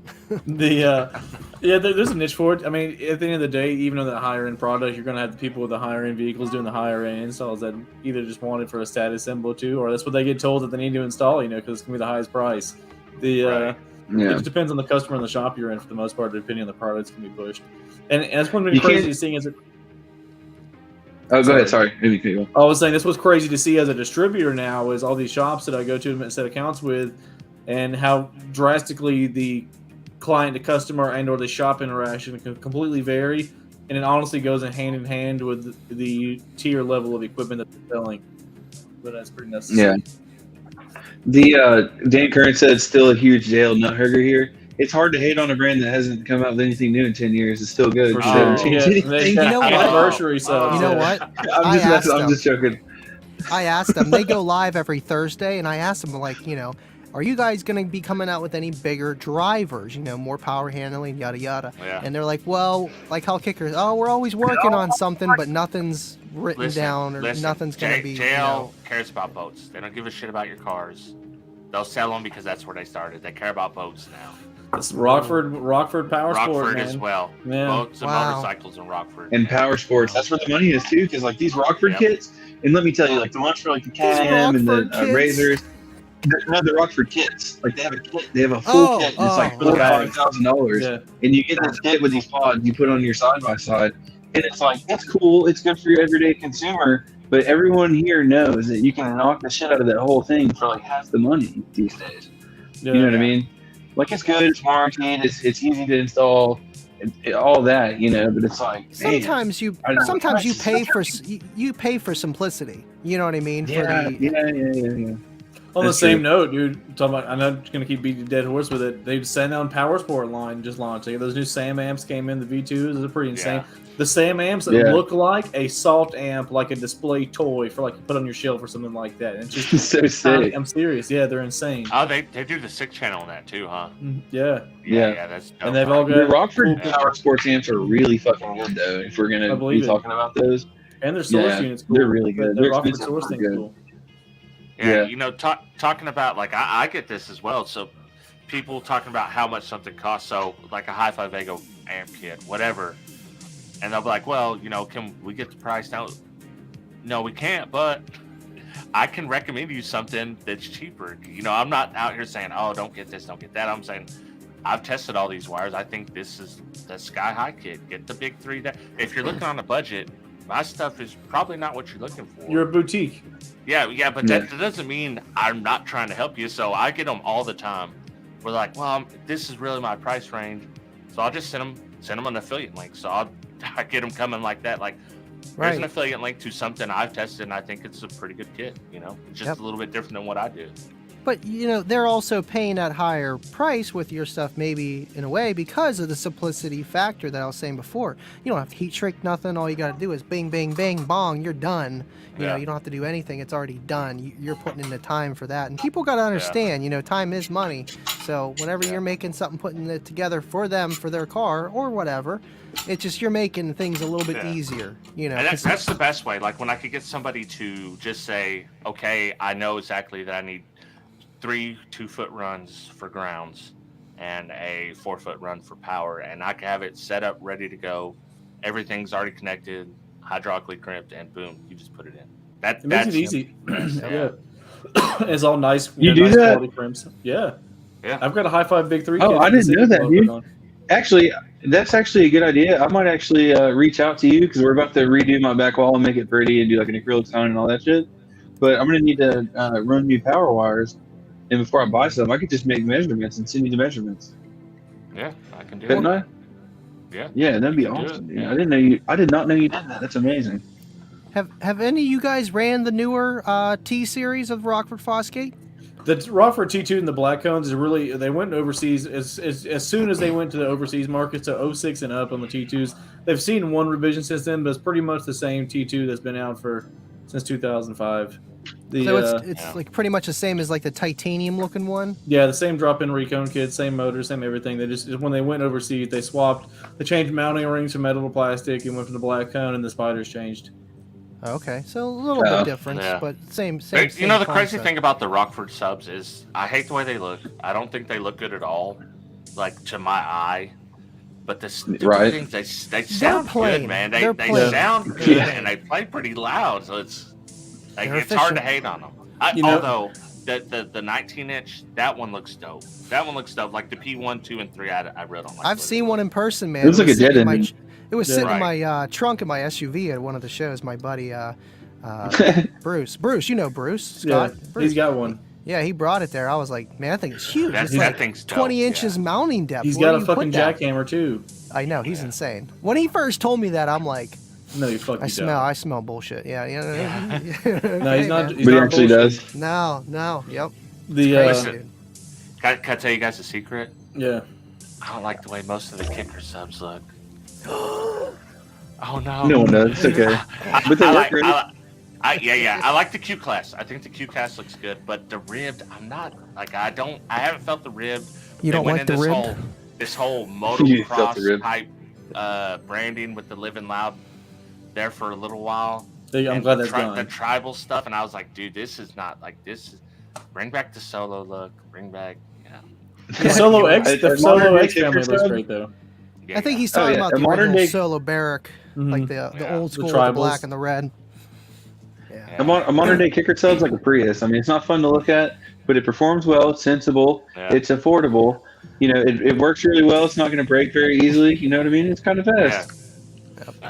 There's a niche for it. I mean, at the end of the day, even on the higher end product, you're gonna have the people with the higher end vehicles doing the higher end installs that either just want it for a status symbol too, or that's what they get told that they need to install. Because it's gonna be the highest price. It just depends on the customer and the shop you're in for the most part, depending on the product that's gonna be pushed. And that's one of the craziest thing is it. Oh, go ahead. Sorry. Maybe you I was saying this was crazy to see as a distributor now is all these shops that I go to and set accounts with, and how drastically the client to customer and or the shop interaction can completely vary, and it honestly goes in hand with the tier level of equipment that they're selling. But that's pretty necessary. The Dan Curran said it's still a huge jailed nut hugger here. It's hard to hate on a brand that hasn't come out with anything new in 10 years. It's still good. For They sure. haven't changed Yeah, anything. You know what? Anniversary subs. You know yeah. what? I'm just joking. I asked them. They go live every Thursday, and I asked them, like, are you guys going to be coming out with any bigger drivers? More power handling, yada yada. Yeah. And they're like, well, like Hell Kickers. Oh, we're always working on something, but nothing's written down, or nothing's going to be. JL cares about boats. They don't give a shit about your cars. They'll sell them because that's where they started. They care about boats now. It's Rockford Power Sport, Rockford man. as well. Yeah. Boats and Wow. motorcycles in Rockford. And power sports. That's where the money is too, because like these Rockford Yep. kits. And let me tell you, like the ones for like the Can-Am and the Rockford kits? Razors. The Rockford kits. Like they have a kit. They have a full kit. And it's like oh, $4,000. Yeah. And you get this kit with these pods. You put on your side by side, and it's like it's cool. It's good for your everyday consumer. But everyone here knows that you can knock the shit out of that whole thing for like half the money these days. Yeah. You know what I mean? Like it's good, it's warranted, it's easy to install, all that, but it's like man, Sometimes you pay for simplicity. You know what I mean? yeah. On the That's same true. note, dude, talking about, I'm not going to keep beating a dead horse with it. They've sent on Power Sport line just launched. Those new SAM amps came in, the V2s. They're pretty insane. Yeah. The SAM amps that look like a salt amp, like a display toy for like you put on your shelf or something like that. And it's just so sick. I'm serious. Yeah, they're insane. Oh, they do the 6-channel on that too, huh? Yeah. Yeah. That's dope. And they've all The got Rockford Yeah. Power Sports amps are really fucking good though. If we're I gonna believe be it. talking about those, and their source Yeah, units cool. they're really good. The They're Rockford expensive, source but thing's good. cool. Yeah. Talking about like I get this as well. So people talking about how much something costs. So like a Hi-Fi Vega amp kit, whatever, and they'll be like, well, can we get the price down? No, we can't, but I can recommend you something that's cheaper. I'm not out here saying, oh, don't get this, don't get that. I'm saying I've tested all these wires. I think this is the Sky High kit. Get the big 3. If you're looking on a budget, my stuff is probably not what you're looking for. You're a boutique. Yeah, but that doesn't mean I'm not trying to help you. So I get them all the time. We're like, well, this is really my price range, so I'll just send them an affiliate link. So I get them coming like that. Like, there's an affiliate link to something I've tested, and I think it's a pretty good kit. It's just a little bit different than what I do. But they're also paying that higher price with your stuff, maybe in a way because of the simplicity factor that I was saying before. You don't have to heat shrink nothing. All you got to do is bing, bing, bing, bong. You're done. You know, you don't have to do anything. It's already done. You're putting in the time for that, and people got to understand. Time is money. So whenever you're making something, putting it together for them, for their car or whatever, it's just you're making things a little bit easier. And that's the best way. Like when I could get somebody to just say, okay, I know exactly that I need 3 2-foot runs for grounds and a 4-foot run for power, and I can have it set up ready to go. Everything's already connected, hydraulically crimped, and boom, you just put it in. It makes it easy. Yeah. It's all nice. You do nice that? quality crimps. Yeah. Yeah. I've got a High Five Big 3. Oh, kit I didn't know that, specifically dude. on. Actually, that's actually a good idea. I might actually reach out to you because we're about to redo my back wall and make it pretty and do like an acrylic sign and all that shit. But I'm gonna need to run new power wires, and before I buy some, I could just make measurements and send you the measurements. Yeah, I can do Couldn't it. I? Yeah. Yeah, that'd be You can do awesome. it, Dude. yeah. I didn't know you. I did not know you did that. That's amazing. Have any of you guys ran the newer T series of Rockford Fosgate? The Rockford T2 and the Black Cones is really, they went overseas as soon as they went to the overseas market, so 06 and up on the T2s. They've seen one revision since then, but it's pretty much the same T2 that's been out since 2005. So it's like pretty much the same as like the titanium looking one. Yeah, the same drop-in recone kit, same motor, same everything. They just, when they went overseas, they changed mounting rings from metal to plastic and went from the black cone, and the spiders changed. Okay, so a little bit different, but same. The crazy concept. thing about the Rockford subs is I hate the way they look. I don't think they look good at all, like to my eye. But the stupid things, they sound good, man. They sound good and they play pretty loud, so it's hard to hate on them. Although the 19-inch, that one looks dope. That one looks dope. Like the P1, 2, and 3, I really don't like. I've seen one in person, man. It looks like a dead It ending. It was sitting in Right. my trunk in my SUV at one of the shows. My buddy Bruce. Bruce, you know Bruce Scott. Yeah, Bruce. he's got one. Yeah, he brought it there. I was like, man, that thing is huge. That, It's that like thing's dope, 20 inches yeah. mounting depth. He's Where got do a you fucking put that? jackhammer too. I know, he's insane. When he first told me that, I'm like, No, you fucking I smell bullshit. Yeah, yeah. No, he's not. man. He's But he not actually bullshit. does. No, yep. The Listen. Dude. Can I tell you guys a secret? yeah. I don't like the way most of the kicker subs look. Oh no. No one does. It's okay. But they I work like, really. yeah. I like the Q class. I think the Q class looks good, but the ribbed, I'm not like I haven't felt the ribbed. You They don't went like the in ribbed? This whole You felt the motocross ribbed. type branding with the Living Loud there for a little while. I'm And glad the that's The gone. tribal stuff, and I was like, dude, this is not like this. Bring back the solo look. Bring back, The Solo X, A the Solo modern X day family kicker looks sub? great though. yeah. I think he's Oh, talking yeah. about A the modern original day- Solo Barrack, like the Yeah. old school The with the tribals. black and the red. Yeah. Yeah. A modern day kicker sub's like a Prius. I mean, it's not fun to look at, but it performs well. It's sensible. Yeah. It's affordable. You know, it works really well. It's not going to break very easily. You know what I mean? It's kind of fast.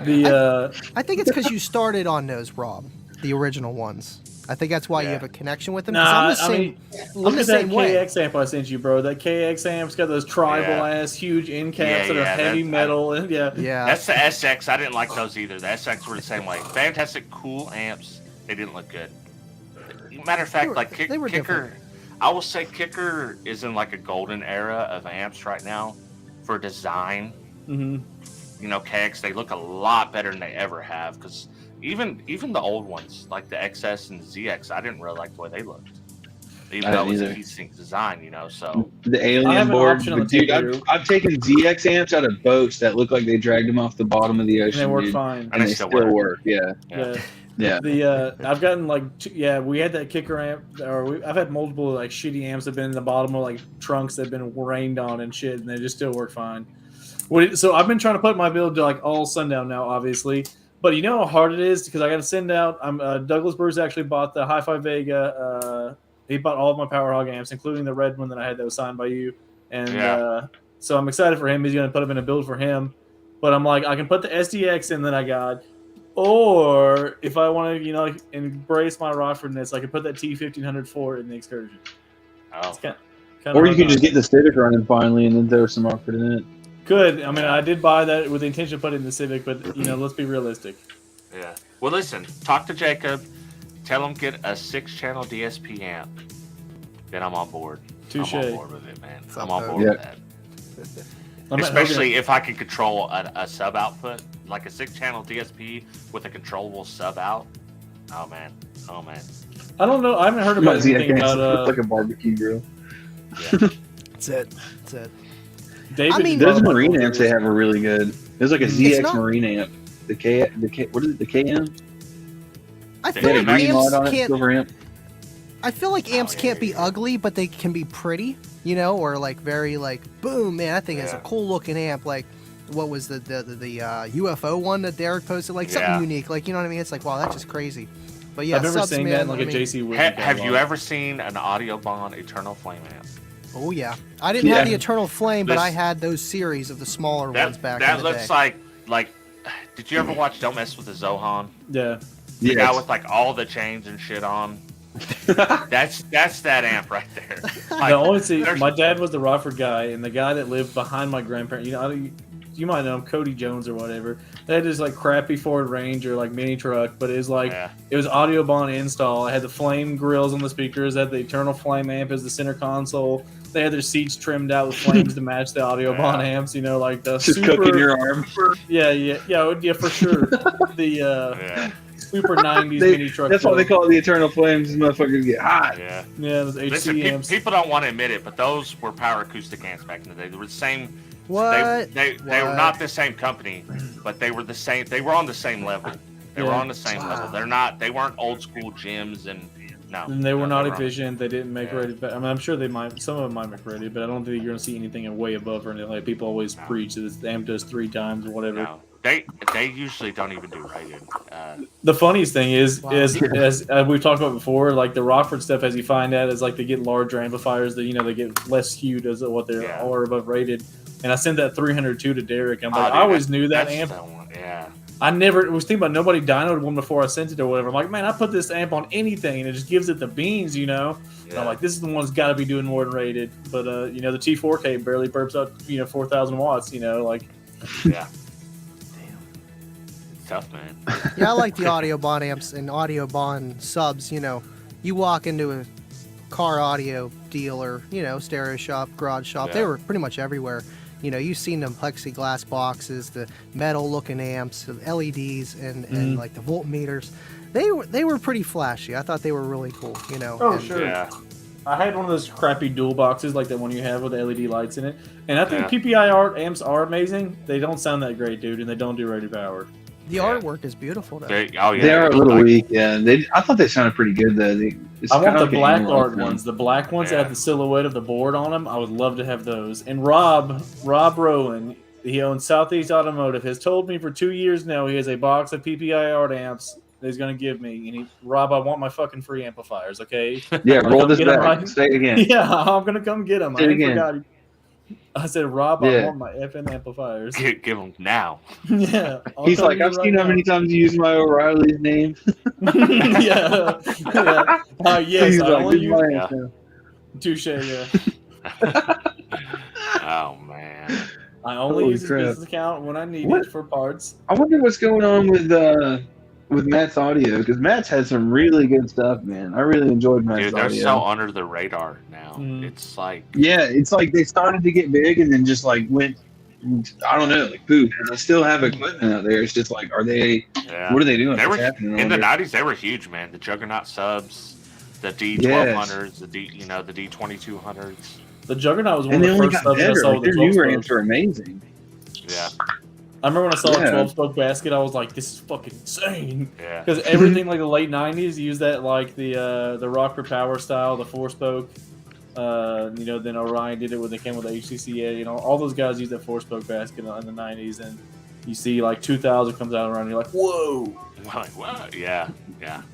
The I think it's because you started on those, Rob, the original ones. I think that's why you Yeah. have a connection with them. 'cause nah, I'm the same. I mean, look I'm at the that same way. KX amp I sent you, bro. That KX amp's got those tribal Yeah. ass huge end Yeah, caps that are yeah, heavy that- metal, and yeah, Yeah. That's the SX. I didn't like those either. The SX were the same way. Fantastic, cool amps. They didn't look good. Matter of fact, were- like they were Kicker, different. I will say Kicker is in like a golden era of amps right now for design. hmm You know, KX, they look a lot better than they ever have because even the old ones like the XS and ZX, I didn't really like the way they looked. Even I though it was a didn't heatsink design, you know. So The I alien have an board. option on But the dude, Tiger. I've taken ZX amps out of boats that look like they dragged them off the bottom of the and ocean. they work dude. fine. And they still work. Yeah. yeah. Yeah. Yeah. I've gotten like we had that kicker amp, I've had multiple like shitty amps that have been in the bottom of like trunks that have been rained on and shit, and they just still work fine. So I've been trying to put my build to like all sundown now, obviously, but you know how hard it is because I got to send out. Douglas Bruce actually bought the Hi-Fi Vega. He bought all of my Power Hog amps, including the red one that I had that was signed by you, and Yeah. so I'm excited for him. He's going to put them in a build for him, but I'm like I can put the SDX in that I got. Or if I want to, like, embrace my Rockfordness, I can put that T1500 4 in the excursion. Oh. It's kind Or you can just get the Civic running finally and then throw some Rockford in it. Good. I mean, I did buy that with the intention of putting it in the Civic, but let's be realistic. Yeah. Well, listen. Talk to Jacob. Tell him get a 6-channel DSP amp. Then I'm on board. Touche. I'm on board with it, man. I'm Something. on board Yeah. with that. Especially if I could control a sub output, like a 6-channel DSP with a controllable sub out. Oh man. I don't know. I haven't heard about ZX anything amps about look like a barbecue grill. That's it. That's it. David. I mean- Those marine amps they have are really good. There's like a ZX not- marine amp. The K. What is it? The KM. I They feel had a like green amps light on it. can't. Silver amp. I feel like amps can't be ugly, but they can be pretty, or like very like boom, man. That thing is a Yeah. cool looking amp. Like, what was the UFO one that Derek posted? Like something Yeah. unique. Like, you know what I mean? It's like, wow, that's just crazy. But yeah, I've never subs, seen man, that in like I a mean- JC Wood. Have you ever seen an Audio Bond Eternal Flame amp? Oh yeah, I didn't have Yeah. the Eternal Flame, but This- I had those series of the smaller ones back that in the looks day. like. Did you ever watch Don't Mess with the Zohan? Yeah. The guy Yes. with like all the chains and shit on. That's that amp right there. Like, The only see, there's- my dad was the Rockford guy, and the guy that lived behind my grandparents. You might know him, Cody Jones or whatever. They had this like crappy Ford Ranger like mini truck, but it was like Yeah. it was audio bond install. It had the flame grills on the speakers. It had the Eternal Flame amp as the center console. They had their seats trimmed out with flames to match the audio bond Yeah. amps. Like the Just super, cooking your arm. yeah, for sure. The Yeah, super 90s mini truck. That's why they build. call it the Eternal Flames. These motherfuckers get hot. yeah. Yeah, those HC Listen, amps. people don't want to admit it, but those were power acoustic amps back in the day. They were the same. What? They were What? not the same company, but they were the same. They were on the same level. They were Yeah. on the same level. They're not. They weren't old school gyms and no. And they were no, not wrong. efficient. They didn't make Yeah. ready. I mean, I'm sure they might. Some of them might make ready, but I don't think you're going to see anything way above or anything. Like people always preach that the amp does 3 times or whatever. No, they usually don't even do rated. The funniest thing is, Wow. as we've talked about before, like the Rockford stuff, as you find out, is like they get larger amplifiers that they get less skewed as what they Yeah. are above rated. And I sent that 302 to Derek. I'm like, dude, I always knew that that's amp. the one, yeah. I never was thinking about nobody dynoed one before I sent it or whatever. I'm like, man, I put this amp on anything and it just gives it the beans, And I'm like, this is the one that's got to be doing more than rated. But the T4K barely burps up 4,000 watts. Like, yeah. Tough, man. Yeah, I like the audio bond amps and audio bond subs. You walk into a car audio dealer, stereo shop, garage shop. Yeah. They were pretty much everywhere. You've seen them plexiglass boxes, the metal looking amps, the LEDs, and like the voltmeters. They were pretty flashy. I thought they were really cool. Oh, sure. Yeah. I had one of those crappy dual boxes like that one you have with the LED lights in it. And I think PPI amps are amazing. They don't sound that great, dude, and they don't do rated power. The artwork is beautiful, though. They are a little weak, yeah. I thought they sounded pretty good, though. I want the black art ones. The black ones that have the silhouette of the board on them. I would love to have those. And Rob Rowan, he owns Southeast Automotive, has told me for 2 years now he has a box of PPI art amps that he's going to give me. And Rob, I want my fucking free amplifiers, okay? Yeah, roll this back. Say it again. Yeah, I'm going to come get them. Say it again. I said, Rob, I want my FM amplifiers. Give them now. Yeah. He's like, I've seen how many times you use my O'Reilly's name. Yeah. Yes, I only use Touche, yeah. Oh, man. I only use his business account when I need it for parts. I wonder what's going on with Matt's audio, because Matt's had some really good stuff, man. I really enjoyed Matt's audio. Dude, they're so under the radar now. It's like... Yeah, it's like they started to get big and then just like went, I don't know, like poof. And they still have equipment out there. It's just like, what are they doing? They were, in the 90s, they were huge, man. The Juggernaut subs, the D1200s, the D2200s. The Juggernaut was one of the first subs I saw with the 12 newer amps are amazing. Yeah. I remember when I saw a 12-spoke basket, I was like, this is fucking insane. Yeah. Because everything like the late 90s used that, like the Rockford Power style, the 4-spoke. Then Orion did it when they came with the HCCA. All those guys used that 4-spoke basket in the 90s. And you see, like, 2000 comes out around, and you're like, whoa. Like, what? Yeah.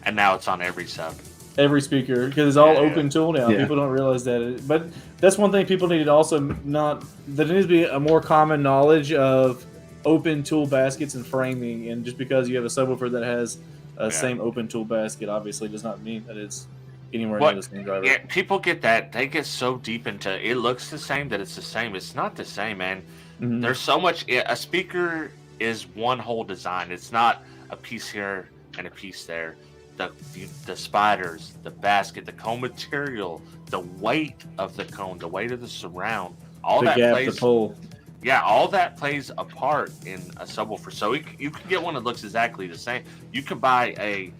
And now it's on every sub. Every speaker, because it's all open tool now. People don't realize that. But that's one thing people need to also there needs to be a more common knowledge of open tool baskets and framing, and just because you have a subwoofer that has a same open tool basket obviously does not mean that it's anywhere near the same driver. Yeah, people get that. They get so deep into it looks the same that it's the same. It's not the same, man. Mm-hmm. There's so much. A speaker is one whole design. It's not a piece here and a piece there. The spiders, the basket, the cone material, the weight of the cone, the weight of the surround, all that plays. The pull. Yeah, all that plays a part in a subwoofer. So you can get one that looks exactly the same. You can buy a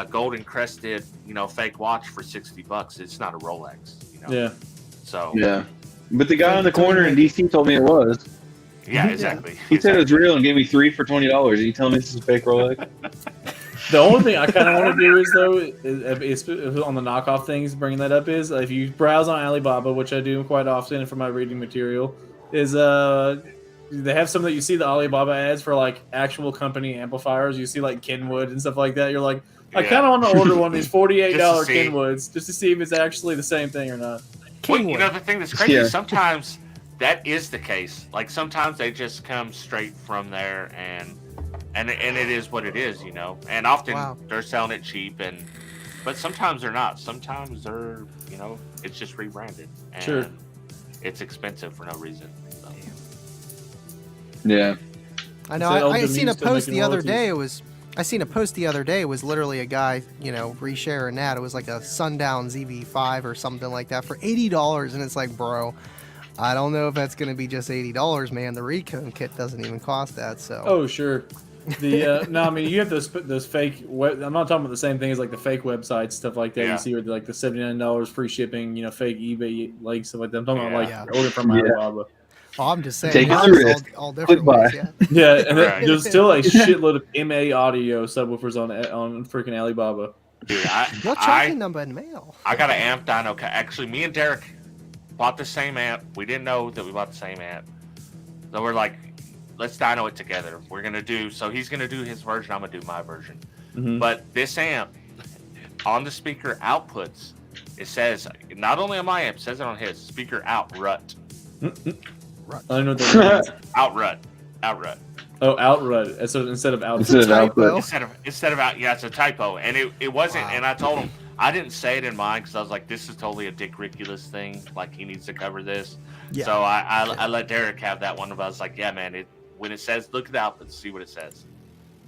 golden crested, fake watch for $60. It's not a Rolex, Yeah. So yeah, but the guy on the corner in DC told me it was. Yeah, exactly. He said it was real and gave me 3 for $20. Are you telling me this is a fake Rolex? The only thing I kind of want to do is on the knockoff things, bringing that up is if you browse on Alibaba, which I do quite often for my reading material, is they have some that you see the Alibaba ads for like actual company amplifiers. You see like Kenwood and stuff like that. You're like, I kind of want to order one of these $48 Kenwoods just to see if it's actually the same thing or not. Well, the thing that's crazy is sometimes that is the case. Like sometimes they just come straight from there and it is what it is, And often they're selling it cheap, but sometimes they're not. Sometimes they're, it's just rebranded. And it's expensive for no reason. So. Yeah. I know. I seen a post the other day. It was literally a guy, resharing that. It was like a Sundown ZV5 or something like that for $80, and it's like, bro, I don't know if that's going to be just $80, man. The recon kit doesn't even cost that. So. Oh, sure. No, I mean you have those fake. I'm not talking about the same thing as like the fake websites, stuff like that. You see with like the $79 free shipping, fake eBay like stuff like that. I'm talking about order from Alibaba. Oh, I'm just saying, all different ways, yeah, and there's still a shitload of MA audio subwoofers on freaking Alibaba. Dude, no tracking number in mail. I got an amp dyno. Actually, me and Derek bought the same amp. We didn't know that we bought the same amp. So we're like, let's dyno it together. We're going to do, so he's going to do his version, I'm going to do my version. Mm-hmm. But this amp, on the speaker outputs, it says, not only on my amp, it says it on his, speaker out, rut. Outrut. I don't know what that means. Outrut. Oh, outrut. So instead of output. Instead of output. Instead of out, yeah, it's a typo, and it wasn't. Wow. And I told him I didn't say it in mine because I was like, this is totally a Dick Riculous thing. Like he needs to cover this. Yeah. So I let Derek have that one. But I was like, yeah, man. When it says look at the output, see what it says.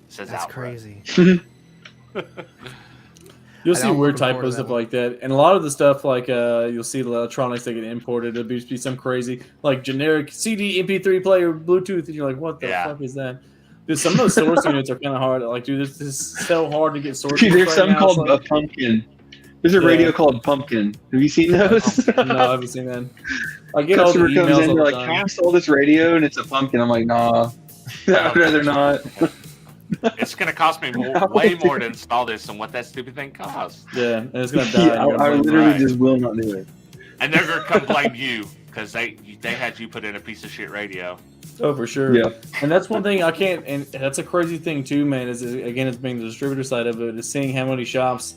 It says That's outrut. crazy. You'll see I'm weird looking forward to typos, that stuff one. like that, and a lot of the stuff like you'll see the electronics that get imported. It'll be some crazy like generic CD, MP3 player, Bluetooth, and you're like, what the fuck is that? Dude, some of those source units are kind of hard. Like, dude, this is so hard to get source. Dude, there's right something now. called It's a pumpkin. There's a radio called Pumpkin. Have you seen those? no, I haven't seen that. I get all the Customer comes emails in, all they're the like, time. cast all this radio, and it's a pumpkin. I'm like, nah. I'd rather not. It's gonna cost me way more to install this than what that stupid thing costs. Yeah, and it's gonna die. Yeah, I literally just will not do it. And they're gonna come blame you because they had you put in a piece of shit radio. Oh, for sure. Yeah. And that's one thing I can't, and that's a crazy thing too, man, is again, it's being the distributor side of it, is seeing how many shops,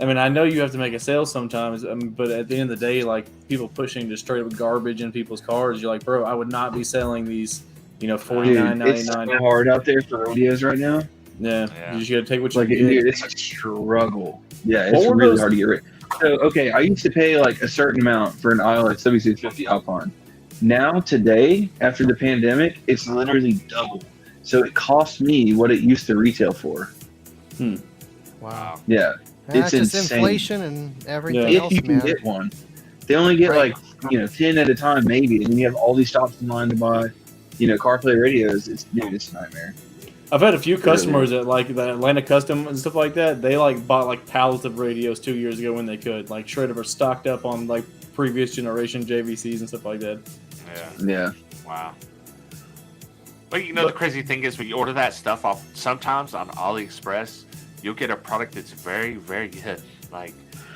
I mean, I know you have to make a sale sometimes, but at the end of the day, like, people pushing just straight up garbage in people's cars, you're like, bro, I would not be selling these, $49.99. It's so hard out there for radios right now. Yeah. You just gotta take what you Like, get. dude, it's a struggle. Yeah, it's What were really those- hard to get rid. So, okay, I used to pay like a certain amount for an ILS 7650 Alpine. Now, today, after the pandemic, it's literally double. So it costs me what it used to retail for. Wow. Yeah, That's it's just insane. inflation and everything If else, you can man. get one, they only get Right. like 10 at a time, maybe, and then you have all these shops in line to buy, CarPlay radios. It's a nightmare. I've had a few customers that like the Atlanta Custom and stuff like that. They like bought like pallets of radios 2 years ago when they could, like straight up are stocked up on like previous generation JVCs and stuff like that. Yeah. Wow. But the crazy thing is when you order that stuff off, sometimes on AliExpress, you'll get a product that's very, very good. Like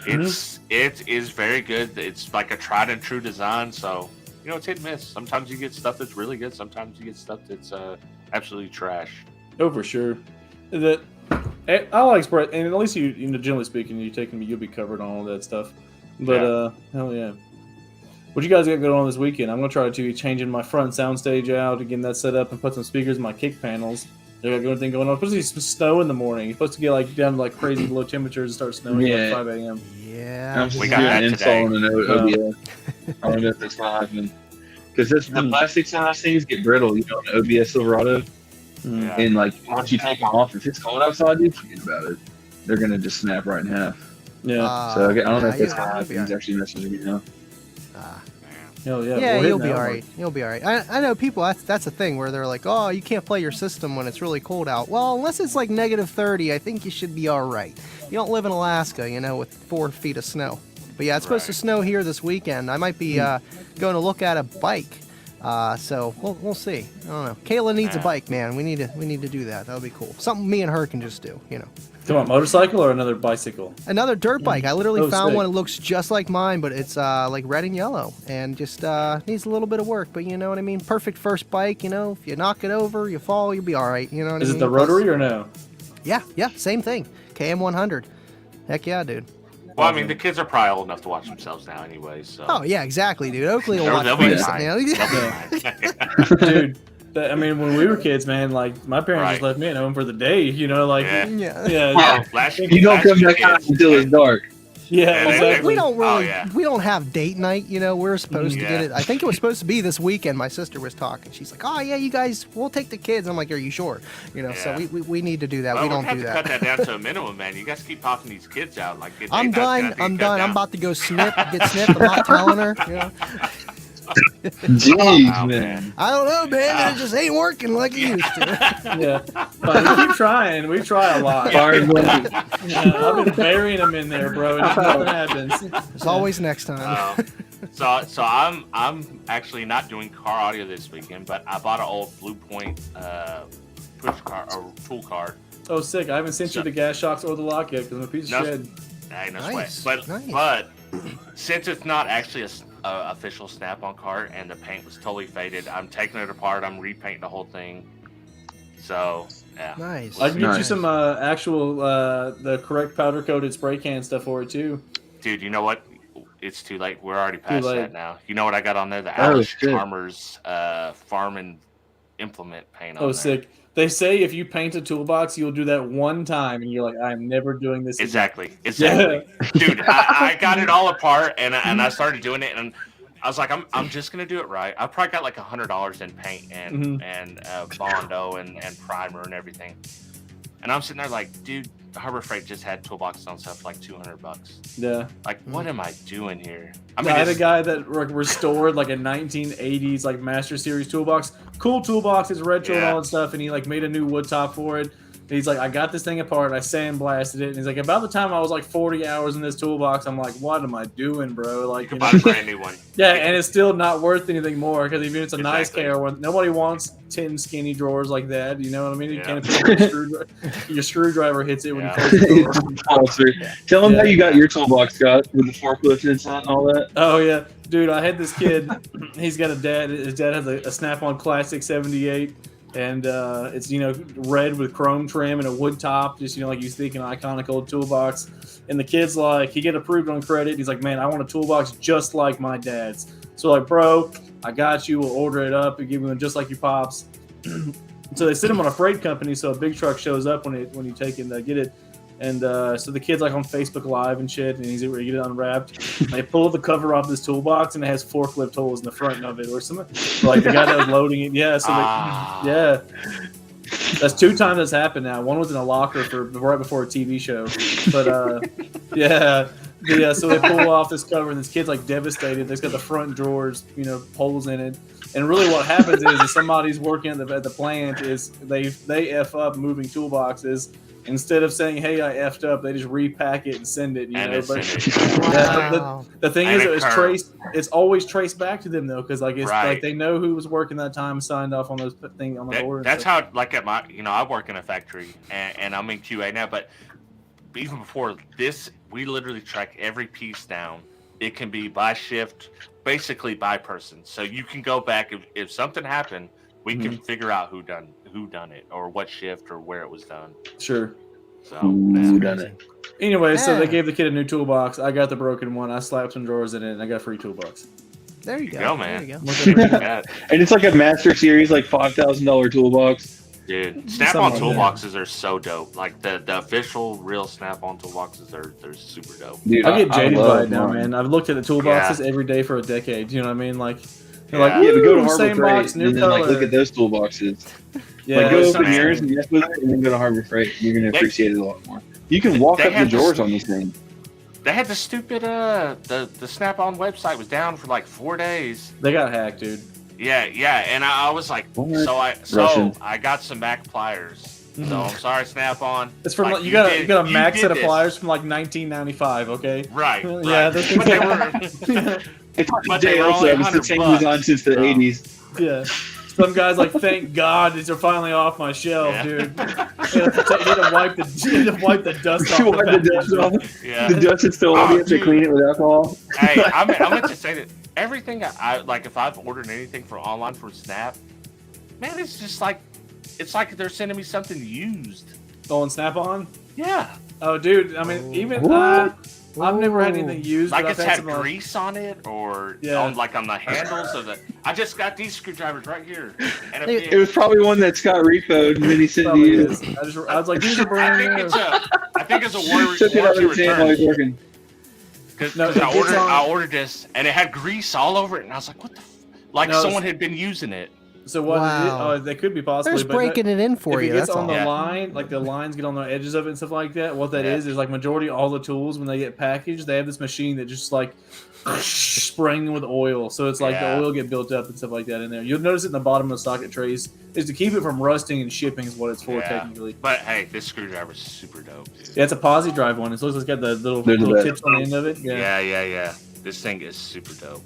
it is very good. It's like a tried and true design. So it's hit and miss. Sometimes you get stuff that's really good. Sometimes you get stuff that's absolutely trash. Oh, for sure. That AliExpress, and at least you generally speaking, you'll be covered on all that stuff. But hell yeah. What you guys got going on this weekend? I'm gonna try to changing my front soundstage out, getting that set up, and put some speakers in my kick panels. They got anything going on. Supposed to be snow in the morning. It's supposed to get like down to like crazy low temperatures and start snowing at like 5 a.m. Yeah. We got that today. Installing an OBS. I don't know if that's not happening. Because the plastics on those things get brittle, an OBS Silverado. Yeah. And like once you take them off, if it's cold outside, dude, forget about it. They're gonna just snap right in half. Yeah. So I don't know if that's you'll gonna happen. be He's actually messaging me now. Hell yeah. Yeah, We're you'll hitting be that all one. right. You'll be all right. I know people. That's a thing where they're like, "Oh, you can't play your system when it's really cold out." Well, unless it's like -30, I think you should be all right. You don't live in Alaska, with 4 feet of snow. But yeah, it's supposed to snow here this weekend. I might be going to look at a bike. So we'll see. I don't know. Kayla needs a bike, man. We need to do that. That would be cool. Something me and her can just do. Come on, motorcycle or another bicycle? Another dirt bike. I literally found sick. one. It looks just like mine, but it's like red and yellow, and just needs a little bit of work. But you know what I mean. Perfect first bike. If you knock it over, you fall, you'll be all right. You know what I mean. Is it the rotary or no? Yeah, same thing. KM100. Heck yeah, dude. Well, I mean, the kids are probably old enough to watch themselves now, anyway. So. Oh yeah, exactly, dude. Oakley will They'll watch be first, fine. man. Dude, I mean, when we were kids, man, like my parents just Right. left me at home for the day. Like, Yeah. Yeah. Last You don't come back out until it's dark. yeah, they- exactly. We don't really, Oh, yeah. we don't have date night. We're supposed to Yeah. get it. I think it was supposed to be this weekend. My sister was talking. She's like, "Oh yeah, you guys, we'll take the kids." I'm like, "Are you sure?" So Yeah. we need to do that. Well, we we're don't gonna do have to that. cut that down to a minimum, man. You guys keep popping these kids out. Like, I'm date night's done. gonna be I'm cut done. I'm down. about to go get snipped. I'm not telling her. Jeez, Wow, man. I don't know, man. It just ain't working like it used to. Yeah, but we keep trying. We try a lot. Fire blade. I've been burying them in there, bro, and nothing happens. There's always next time. So I'm actually not doing car audio this weekend, but I bought an old Blue Point push car or tool card. Oh, sick! I haven't sent you the gas shocks or the lock yet because I'm a piece of No. shit. Hey, no Nice, sweat. nice. But since it's not actually a official Snap-on cart and the paint was totally faded, I'm taking it apart. I'm repainting the whole thing. So yeah. Nice. I can get you Nice. some actual the correct powder coated spray can stuff for it too. Dude, you know what? it's too late. We're already past late. that now. You know what I got on there? The Oh, Alice shit. Farmer's farm and implement paint on Oh, there. sick. They say if you paint a toolbox, you'll do that one time, and you're like, I'm never doing this again. Exactly. Dude, I got it all apart, and I started doing it, and I was like, I'm just gonna do it right. I probably got like $100 in paint and Bondo and primer and everything. And I'm sitting there like, dude, Harbor Freight just had toolboxes on stuff for like $200. Yeah. Like, what am I doing here? I had a guy that restored like a 1980s like Master Series toolbox. Cool toolbox, it's retro and all that stuff, and he like made a new wood top for it. And he's like, I got this thing apart, I sandblasted it, and he's like, about the time I was like 40 hours in this toolbox, I'm like, what am I doing, bro? Like, you buy a brand new one. Yeah, and it's still not worth anything more because even if it's a nice Exactly. KR one, nobody wants 10 skinny drawers like that. You know what I mean? You Yeah. can't put your screwdriver hits it when you close the door. Tell him how you got your toolbox, Scott, with the forklift inside and all that. Oh yeah, dude, I had this kid. He's got a dad. His dad has a Snap-on Classic 78, and it's red with chrome trim and a wood top. Just like you think an iconic old toolbox. And the kid's like, he get approved on credit. He's like, man, I want a toolbox just like my dad's. So like, bro, I got you. We'll order it up and give you one just like your pops. So they send him on a freight company. So a big truck shows up when you take it and get it. And so the kid's like on Facebook Live and shit, and he's ready to get it unwrapped. And they pull the cover off this toolbox, and it has forklift holes in the front of it, or something. Like the guy that was loading it, yeah. So yeah, that's 2 times that's happened now. One was in a locker for right before a TV show, but yeah. So they pull off this cover, and this kid's like devastated. They've got the front drawers, holes in it. And really, what happens is somebody's working at the plant is they f up moving toolboxes. Instead of saying, "Hey, I effed up," they just repack it and send it. Wow. The thing is, it's always traced back to them though, because like they know who was working that time, signed off on those thing on the order. That's how, like at my, I work in a factory and I'm in QA now, but even before this, we literally track every piece down. It can be by shift, basically by person. So you can go back if something happened, we can figure out who done it or what shift or where it was done. Sure. So who done it? Anyway, so they gave the kid a new toolbox. I got the broken one. I slapped some drawers in it, and I got a free toolbox. There you go, man. There you go. And it's like a Master Series, like $5,000 toolbox. Dude, Snap-on toolboxes are so dope. Like the official real Snap-on toolboxes, they're super dope. Dude, I get jaded by it now, mine. man. I've looked at the toolboxes every day for a decade. You know what I mean? Like, Yeah. like, Yeah, but go to Harbor same Freight box, new and then color. like look at those toolboxes. Yeah, Like go it's open man. yours and mess with it, and then go to Harbor Freight. You're gonna appreciate it a lot more. You can walk They up the have drawers this- on these things. They had the stupid the Snap-on website was down for like 4 days. They got hacked, dude. Yeah, and I was like, What? so I got some Mac pliers. So I'm sorry, Snap-on. It's from Like, you got a you max did set of this. pliers from like 1995. Okay. Right. Yeah, right. those things But they are- were, It's But they were only also the same $100. design since the Oh. 80s. Yeah. Some guys like, thank God these are finally off my shelf, Yeah. dude. You need to wipe the dust off. You wipe the dust off. yeah. The dust is still on. You have to dude. clean it with alcohol. Hey, I meant to say that everything I like, if I've ordered anything from online from Snap, man, it's just like, it's like they're sending me something used. Oh, and Snap-on? Yeah. Oh, dude. I mean, even I've never had anything used. Like but it's I've had some, like- grease on it, or Yeah. on the handles of the. I just got these screwdrivers right here, and It was probably one that Scott repoed and then he sent it to Probably you. is. I was like, these are I brand think new. it's a warranty Took it out of his hand while return. he's working. Because No, it gets on- I ordered this, and it had grease all over it, and I was like, what the? Like No, someone had been using it. So what? Wow. They could be possibly. They're just but breaking it in for if you. it gets That's on all. the Yeah. line, like the lines get on the edges of it and stuff like that, what that Yeah. is like majority all the tools when they get packaged, they have this machine that just like spraying them with oil. So it's like Yeah. the oil get built up and stuff like that in there. You'll notice it in the bottom of the socket trays is to keep it from rusting and shipping is what it's for Yeah. technically. But hey, this screwdriver is super dope, dude. Yeah, it's a posi drive one. It looks like it's got the They're the little best. tips on the end of it. Yeah. This thing is super dope.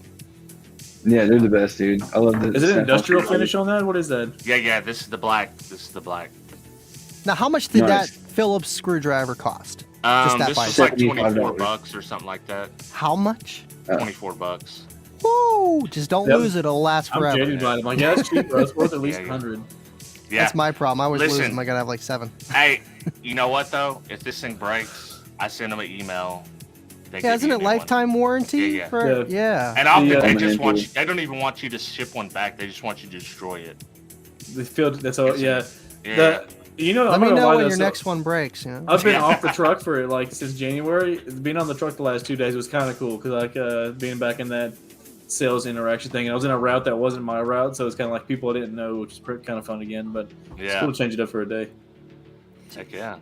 Yeah, they're the best, dude. I love the Is it an Snap-on industrial screwdriver. finish on that? What is that? Yeah. This is the black. Now, how much did Nice. that Phillips screwdriver cost? Just that This by was like $75. $24 or something like that. How much? $24. Woo! Just don't Yep. lose it. It'll last I'm forever. jaded by it. I'm like, yeah, it's cheap, bro. It's worth at least Yeah. 100. Yeah. That's my problem. I always lose Listen. them. I gotta have like 7. Hey, you know what though? If this thing breaks, I send them an email. They Yeah, give isn't you it a new one. lifetime warranty? Yeah. For, Yeah. And often The, they uh, just want you, they don't even want you to ship one back. They just want you to destroy it. The field. That's all. Yeah. Yeah. Let I'm me not gonna know lie, when though, your so next one breaks. You know? I've been Yeah. off the truck for like since January. Being on the truck the last 2 days was kind of cool because being back in that sales interaction thing, and I was in a route that wasn't my route, so it's kind of like people I didn't know, which is kind of fun again. But it's Yeah. cool to change it up for a day. Heck yeah.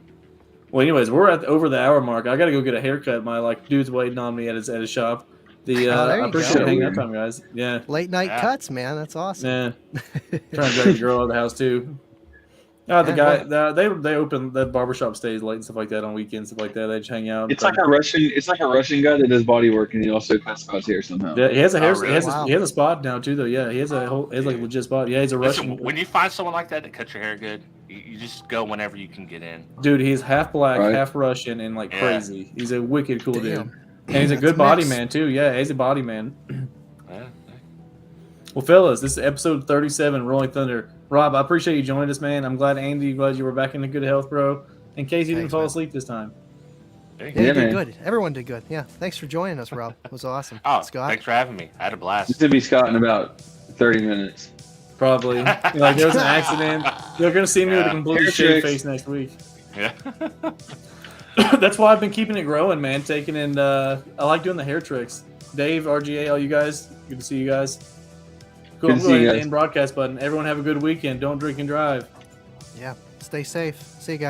Well, anyways, we're at over the hour mark. I got to go get a haircut. My dude's waiting on me at his shop. There I you appreciate go. hanging out time, guys. Yeah, Late night Yeah. cuts, man. That's awesome. yeah. Trying to drag the girl out of the house too. The Yeah, guy, they open the barbershop stays late and stuff like that on weekends, stuff like that. They just hang out. It's like a Russian guy that does body work and he also cuts spots here somehow. Yeah, he has a hair. Oh, really? He has a spot now too, though. Yeah, he has a legit spot. Yeah, he's a Listen, Russian when you find someone like that cuts your hair good, you just go whenever you can get in. dude. He's half black, Right. half Russian, and like Yeah. crazy. He's a wicked cool dude, Damn. and he's a That's good body mixed. man too. Yeah, he's a body man. Yeah. Well, fellas, this is episode 37, Rolling Thunder. Rob, I appreciate you joining us, man. I'm glad glad you were back in good health, bro. In case you didn't Thanks, fall man. asleep this time. There you Yeah, go. you did man. good. Everyone did good. Yeah. Thanks for joining us, Rob. It was awesome. Oh, Scott. thanks for having me. I had a This blast. will be Scott in about 30 minutes. Probably. Like there was an accident. You're gonna see me with a Yeah. completely Hair shaved tricks. face next week. Yeah. That's why I've been keeping it growing, man. Taking in I like doing the hair tricks. Dave, RGA, all you guys. Good to see you guys. Cool. Good I'm to see going you to guys. end broadcast button. Everyone have a good weekend. Don't drink and drive. Yeah. Stay safe. See you guys.